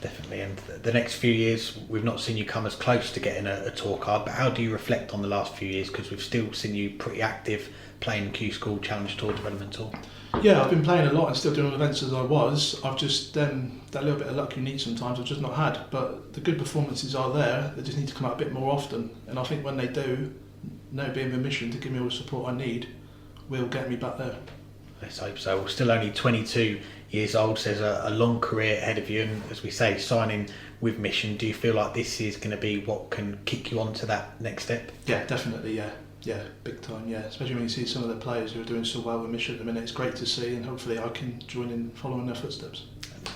Definitely, and the next few years we've not seen you come as close to getting a tour card, but how do you reflect on the last few years, because we've still seen you pretty active playing Q School, Challenge Tour, Development Tour? Yeah, I've been playing a lot and still doing events as I was. I've just that little bit of luck you need sometimes I've just not had, but the good performances are there. They just need to come out a bit more often, and I think when they do, now being my mission to give me all the support I need will get me back there. Let's hope so. We're still only 22 years old, so there's a long career ahead of you, and as we say, signing with Mission, do you feel like this is going to be what can kick you on to that next step? Yeah, definitely, yeah, big time, yeah. Especially when you see some of the players who are doing so well with Mission at the minute, it's great to see, and hopefully I can join in following their footsteps.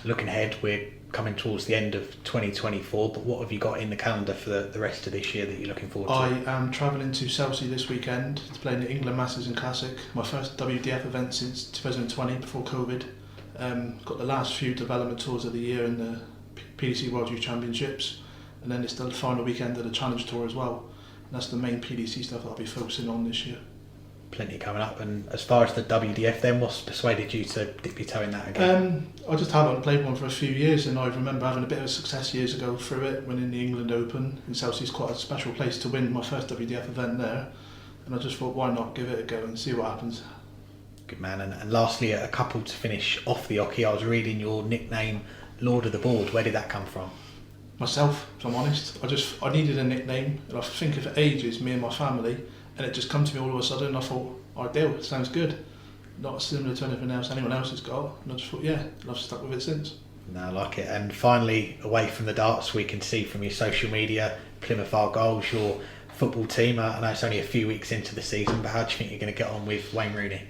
Looking ahead, we're coming towards the end of 2024, but what have you got in the calendar for the rest of this year that you're looking forward to? I am travelling to Chelsea this weekend to play in the England Masters and Classic, my first WDF event since 2020 before COVID. Got the last few development tours of the year in the PDC World Youth Championships, and then it's the final weekend of the Challenge Tour as well. And that's the main PDC stuff that I'll be focusing on this year. Plenty coming up. And as far as the WDF then, what's persuaded you to dip your toe in that again? I just haven't played one for a few years, and I remember having a bit of success years ago through it, winning the England Open, and Chelsea's quite a special place to win my first WDF event there, and I just thought, why not give it a go and see what happens. Good man. And lastly, a couple to finish off the hockey. I was reading your nickname, Lord of the Board. Where did that come from? Myself, if I'm honest. I needed a nickname, and I think of it ages, me and my family, and it just come to me all of a sudden. I thought, ideal, sounds good. Not similar to anything else anyone else has got, and I just thought, yeah, and I've stuck with it since. No, I like it. And finally, away from the darts, we can see from your social media, Plymouth Argyle's your football team. I know it's only a few weeks into the season, but how do you think you're going to get on with Wayne Rooney?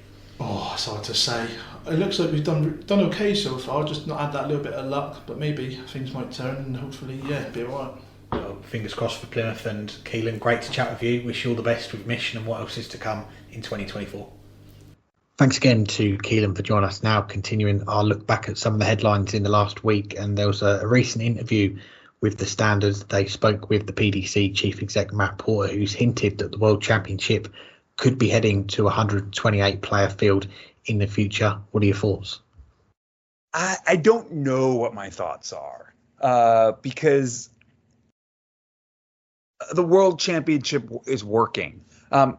Oh, it's hard to say. It looks like we've done okay so far, just not had that little bit of luck, but maybe things might turn and hopefully, yeah, be alright. Well, fingers crossed for Plymouth. And Keelan, great to chat with you. Wish you all the best with Mission and what else is to come in 2024. Thanks again to Keelan for joining us now, continuing our look back at some of the headlines in the last week. And there was a recent interview with the Standards. They spoke with the PDC Chief Exec Matt Porter, who's hinted that the World Championship could be heading to a 128 player field in the future. What are your thoughts? I don't know what my thoughts are because the World Championship is working.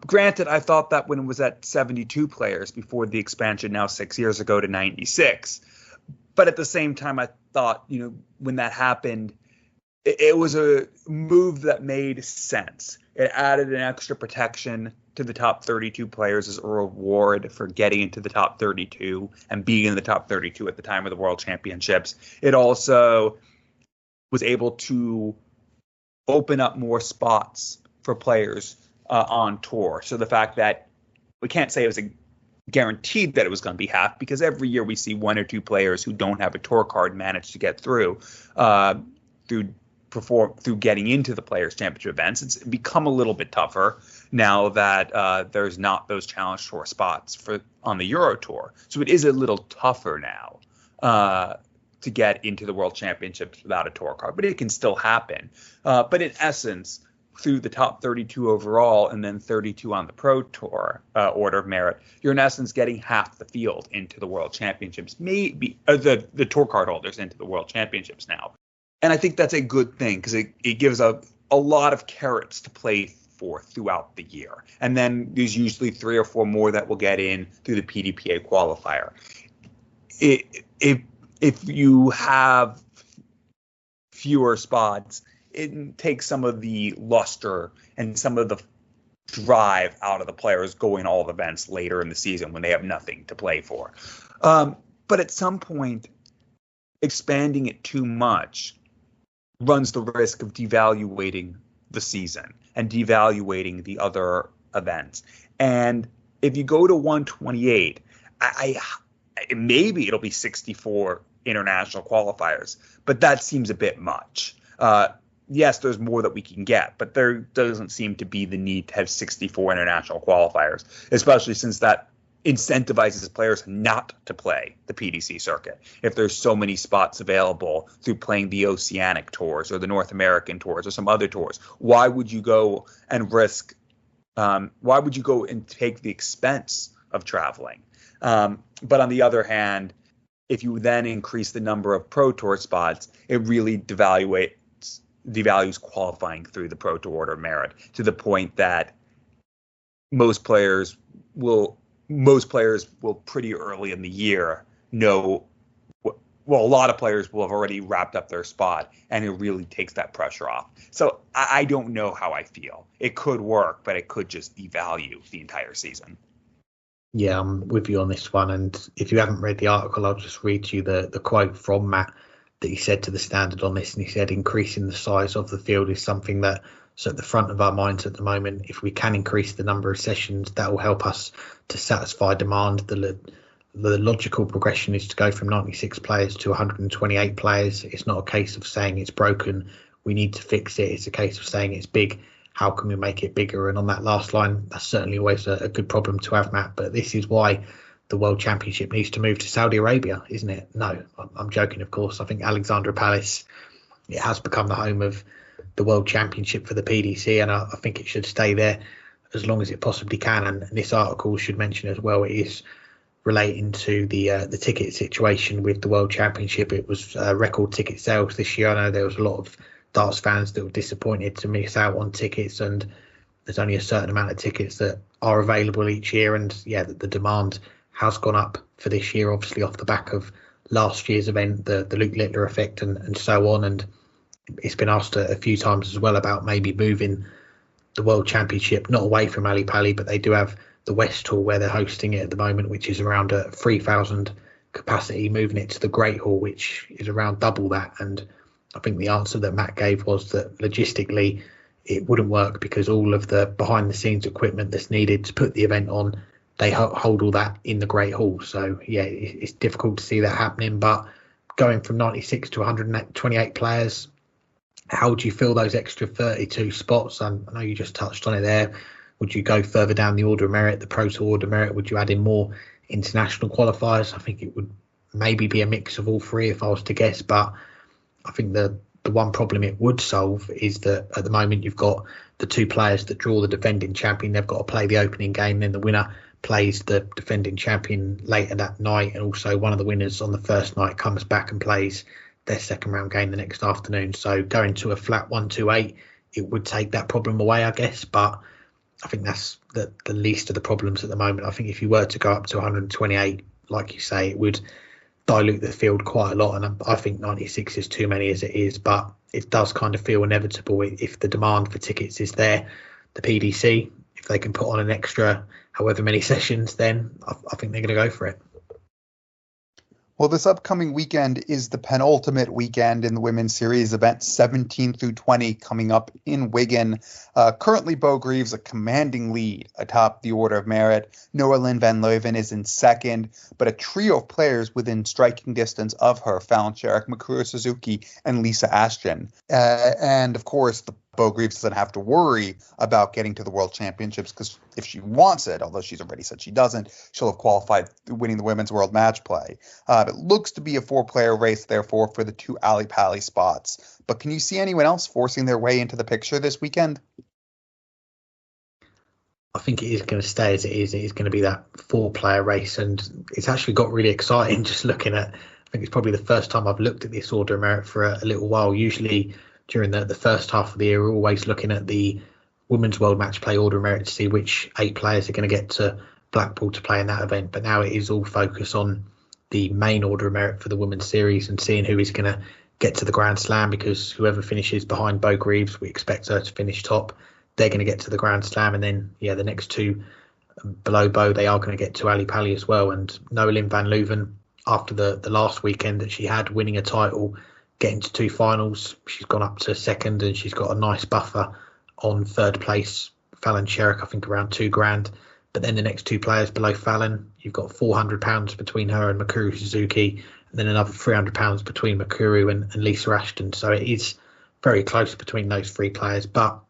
Granted, I thought that when it was at 72 players before the expansion now 6 years ago to 96. But at the same time, I thought, when that happened, it was a move that made sense. It added an extra protection to the top 32 players as a reward for getting into the top 32 and being in the top 32 at the time of the World Championships. It also was able to open up more spots for players on tour. So the fact that we can't say it was guaranteed that it was going to be half, because every year we see one or two players who don't have a tour card manage to get through through getting into the Players' Championship events. It's become a little bit tougher now that there's not those Challenge Tour spots on the Euro Tour. So it is a little tougher now to get into the World Championships without a tour card, but it can still happen. But in essence, through the top 32 overall and then 32 on the Pro Tour order of merit, you're in essence getting half the field into the World Championships, maybe the tour card holders into the World Championships now. And I think that's a good thing because it gives a lot of carrots to play for throughout the year. And then there's usually 3 or 4 more that will get in through the PDPA qualifier. If you have fewer spots, it takes some of the luster and some of the drive out of the players going all the events later in the season when they have nothing to play for. But at some point, expanding it too much runs the risk of devaluating the season and devaluating the other events. And if you go to 128, maybe it'll be 64 international qualifiers, but that seems a bit much. Yes, there's more that we can get, but there doesn't seem to be the need to have 64 international qualifiers, especially since that incentivizes players not to play the PDC circuit. If there's so many spots available through playing the Oceanic tours or the North American tours or some other tours, why would you go and why would you go and take the expense of traveling? But on the other hand, if you then increase the number of Pro Tour spots, it really devalues qualifying through the Pro Tour order of merit to the point that most players will pretty early in the year know, well, a lot of players will have already wrapped up their spot, and it really takes that pressure off. So I don't know how I feel. It could work, but it could just devalue the entire season. Yeah, I'm with you on this one. And if you haven't read the article, I'll just read you the quote from Matt that he said to the Standard on this. And he said, increasing the size of the field is something that's at the front of our minds at the moment. If we can increase the number of sessions, that will help us to satisfy demand. The logical progression is to go from 96 players to 128 players. It's not a case of saying it's broken, we need to fix it. It's a case of saying it's big, how can we make it bigger? And on that last line, that's certainly always a good problem to have, Matt. But this is why the World Championship needs to move to Saudi Arabia, isn't it? No, I'm joking, of course. I think Alexandra Palace, it has become the home of the World Championship for the PDC, and I think it should stay there as long as it possibly can. And this article should mention as well, it is relating to the ticket situation with the World Championship. It was record ticket sales this year. I know there was a lot of darts fans that were disappointed to miss out on tickets, and there's only a certain amount of tickets that are available each year. And yeah, the demand has gone up for this year, obviously off the back of last year's event, the Luke Littler effect and so on. And it's been asked a few times as well about maybe moving the World Championship not away from Ali Pali, but they do have the West Hall where they're hosting it at the moment, which is around a 3,000 capacity, moving it to the Great Hall, which is around double that. And I think the answer that Matt gave was that logistically it wouldn't work because all of the behind the scenes equipment that's needed to put the event on, they hold all that in the Great Hall. So yeah, it's difficult to see that happening. But going from 96 to 128 players, how do you fill those extra 32 spots? I know you just touched on it there. Would you go further down the order of merit, the Pro Tour order of merit? Would you add in more international qualifiers? I think it would maybe be a mix of all three if I was to guess. But I think the one problem it would solve is that at the moment you've got the two players that draw the defending champion. They've got to play the opening game, then the winner plays the defending champion later that night, and also one of the winners on the first night comes back and plays their second round game the next afternoon. So going to a flat 1-2-8, it would take that problem away, I guess. But I think that's the least of the problems at the moment. I think if you were to go up to 128, like you say, it would dilute the field quite a lot. And I think 96 is too many as it is, but it does kind of feel inevitable if the demand for tickets is there. The PDC, if they can put on an extra however many sessions, then I think they're going to go for it. Well, this upcoming weekend is the penultimate weekend in the women's series event, 17 through 20, coming up in Wigan. Currently, Bo Greaves a commanding lead atop the order of merit. Noah Lynn van Leuven is in second, but a trio of players within striking distance of her, Fallon Sherrick, Mikuru Suzuki, and Lisa Ashton. And of course, the Bo Greaves doesn't have to worry about getting to the World Championships because if she wants it, although she's already said she doesn't, she'll have qualified winning the Women's World Match Play. It looks to be a four-player race, therefore, for the two Ali Pali spots. But can you see anyone else forcing their way into the picture this weekend? I think it is going to stay as it is. It is going to be that four-player race, and it's actually got really exciting just looking at. I think it's probably the first time I've looked at this order of merit for a little while. Usually during the first half of the year, we're always looking at the Women's World Match Play order of merit to see which 8 players are going to get to Blackpool to play in that event. But now it is all focused on the main order of merit for the Women's Series and seeing who is going to get to the Grand Slam, because whoever finishes behind Bo Greaves, we expect her to finish top. They're going to get to the Grand Slam, and then the next two below Bo, they are going to get to Ali Pali as well. And Noah Lynn van Leuven, after the last weekend that she had, winning a title, getting to 2 finals, she's gone up to second, and she's got a nice buffer on third place. Fallon Sherrick, I think around $2,000. But then the next 2 players below Fallon, you've got £400 between her and Mikuru Suzuki, and then another £300 between Mikuru and Lisa Ashton. So it is very close between those 3 players, but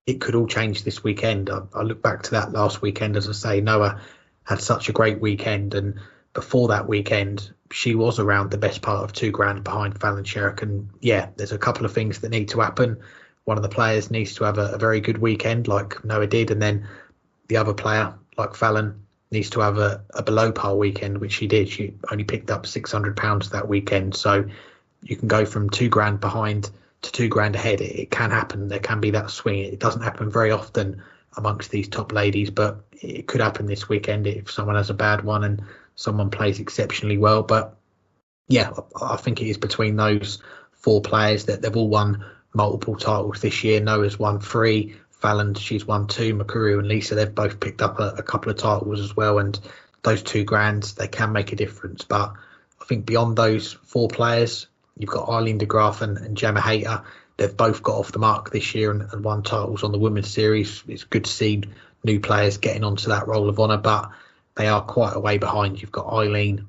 it could all change this weekend. I look back to that last weekend, as I say, Noah had such a great weekend, and before that weekend, she was around the best part of $2,000 behind Fallon Sherrick. And there's a couple of things that need to happen. One of the players needs to have a very good weekend like Noah did, and then the other player like Fallon needs to have a below par weekend, which she did. She only picked up £600 that weekend. So you can go from $2,000 behind to $2,000 ahead. It can happen. There can be that swing. It doesn't happen very often amongst these top ladies, but it could happen this weekend if someone has a bad one and someone plays exceptionally well. But I think it is between those 4 players that they've all won multiple titles this year. Noah's won 3, Fallon, she's won 2, Mikuru and Lisa, they've both picked up a couple of titles as well. And those £2,000, they can make a difference. But I think beyond those 4 players, you've got Eileen de Graaf and Gemma Hayter. They've both got off the mark this year and won titles on the women's series. It's good to see new players getting onto that roll of honour, but they are quite a way behind. You've got Eileen,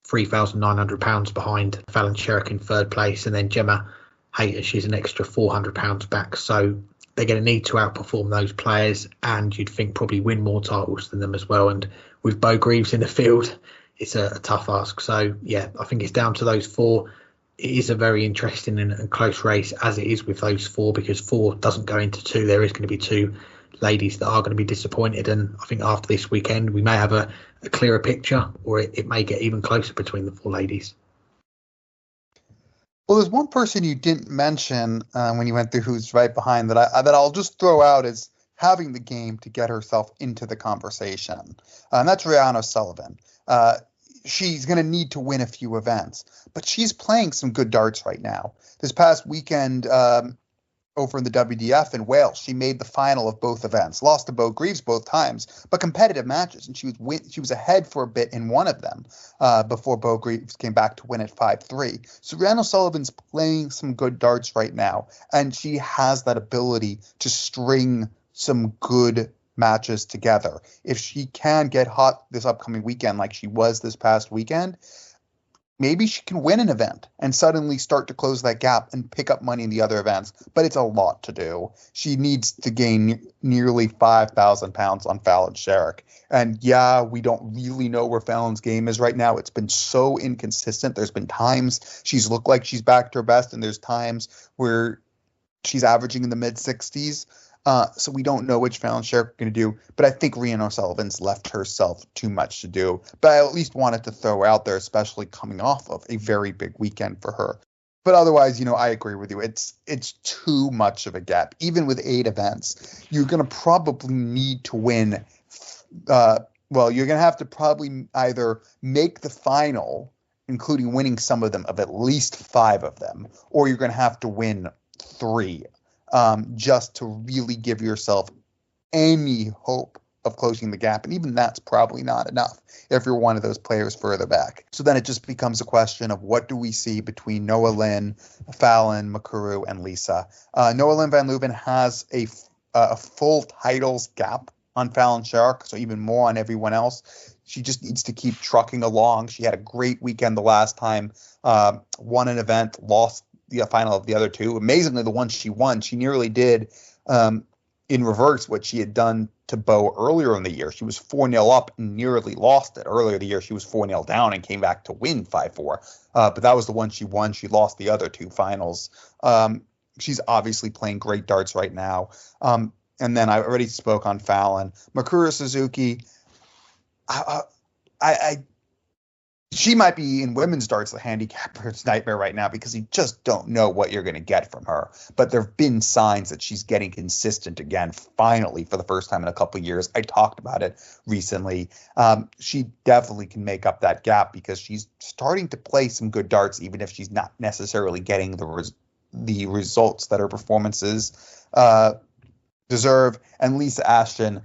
£3,900 behind Fallon Sherrick in 3rd place, and then Gemma Hayter, she's an extra £400 back. So they're going to need to outperform those players, and you'd think probably win more titles than them as well. And with Bo Greaves in the field, it's a tough ask. So yeah, I think it's down to those 4. It is a very interesting and close race, as it is with those 4, because 4 doesn't go into 2. There is going to be 2 ladies that are going to be disappointed, and I think after this weekend we may have a clearer picture, or it may get even closer between the 4 ladies. Well, there's one person you didn't mention when you went through who's right behind that I'll just throw out as having the game to get herself into the conversation, and that's Rhiannon O'Sullivan. She's going to need to win a few events, but she's playing some good darts right now. This past weekend over in the WDF in Wales, she made the final of both events, lost to Bo Greaves both times, but competitive matches, and she was ahead for a bit in one of them before Bo Greaves came back to win at 5-3. So Rhiannon O'Sullivan's playing some good darts right now, and she has that ability to string some good matches together. If she can get hot this upcoming weekend like she was this past weekend, maybe she can win an event and suddenly start to close that gap and pick up money in the other events. But it's a lot to do. She needs to gain nearly £5,000 on Fallon Sherrick. And yeah, we don't really know where Fallon's game is right now. It's been so inconsistent. There's been times she's looked like she's back to her best, and there's times where she's averaging in the mid-60s. So we don't know which Fallon Sherrick is going to do, but I think Rhiannon O'Sullivan's left herself too much to do. But I at least wanted to throw out there, especially coming off of a very big weekend for her. But otherwise, I agree with you. It's too much of a gap. Even with 8 events, you're going to probably need to win. You're going to have to probably either make the final, including winning some of them, of at least 5 of them, or you're going to have to win 3. Just to really give yourself any hope of closing the gap. And even that's probably not enough if you're one of those players further back. So then it just becomes a question of what do we see between Noah Lynn, Fallon, Makuru, and Lisa. Noah Lynn van Leuven has a full titles gap on Fallon Sherrick, so even more on everyone else. She just needs to keep trucking along. She had a great weekend the last time, won an event, lost the final of the other 2. Amazingly, the one she won, she nearly did in reverse what she had done to Bo earlier in the year. She was 4-0 up and nearly lost it. Earlier in the year, she was 4-0 down and came back to win 5-4. But that was the one she won. She lost the other 2 finals. She's obviously playing great darts right now. And then I already spoke on Fallon. Makuru Suzuki, she might be in women's darts the handicapper's nightmare right now because you just don't know what you're going to get from her. But there have been signs that she's getting consistent again, finally, for the first time in a couple of years. I talked about it recently. She definitely can make up that gap because she's starting to play some good darts, even if she's not necessarily getting the results that her performances deserve. And Lisa Ashton,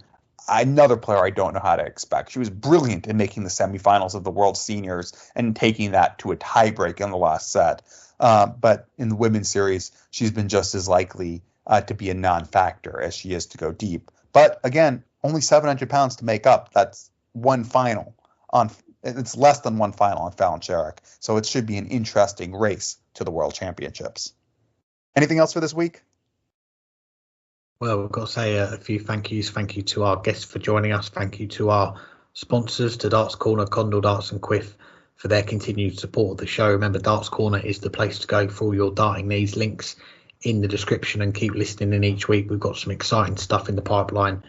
another player I don't know how to expect. She was brilliant in making the semifinals of the World Seniors and taking that to a tiebreak in the last set. But in the women's series, she's been just as likely to be a non-factor as she is to go deep. But again, only £700 to make up. That's one final on. It's less than one final on Fallon Sherrick. So it should be an interesting race to the World Championships. Anything else for this week? Well, we've got to say a few thank yous. Thank you to our guests for joining us. Thank you to our sponsors, to Darts Corner, Condor Darts and Quiff, for their continued support of the show. Remember, Darts Corner is the place to go for all your darting needs. Links in the description, and keep listening in each week. We've got some exciting stuff in the pipeline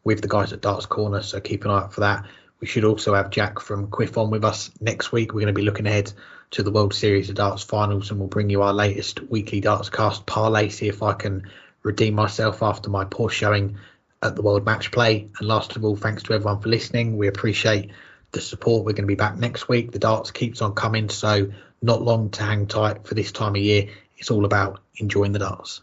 with the guys at Darts Corner, so keep an eye out for that. We should also have Jack from Quiff on with us next week. We're going to be looking ahead to the World Series of Darts finals, and we'll bring you our latest weekly Dartscast parlay, see if I can redeem myself after my poor showing at the World Match Play. And last of all, thanks to everyone for listening. We appreciate the support. We're going to be back next week. The darts keeps on coming, so not long to hang tight for this time of year. It's all about enjoying the darts.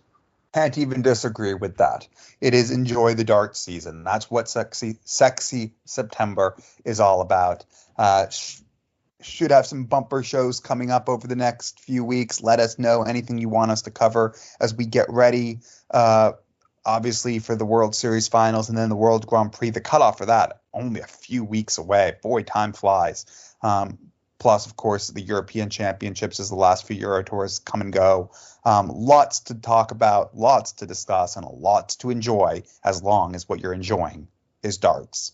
Can't even disagree with that. It is enjoy the darts season. That's what sexy September is all about. Should have some bumper shows coming up over the next few weeks. Let us know anything you want us to cover as we get ready, obviously, for the World Series finals and then the World Grand Prix. The cutoff for that, only a few weeks away. Boy, time flies. Plus, of course, the European Championships as the last few Euro Tours come and go. Lots to talk about, lots to discuss, and lots to enjoy as long as what you're enjoying is darts.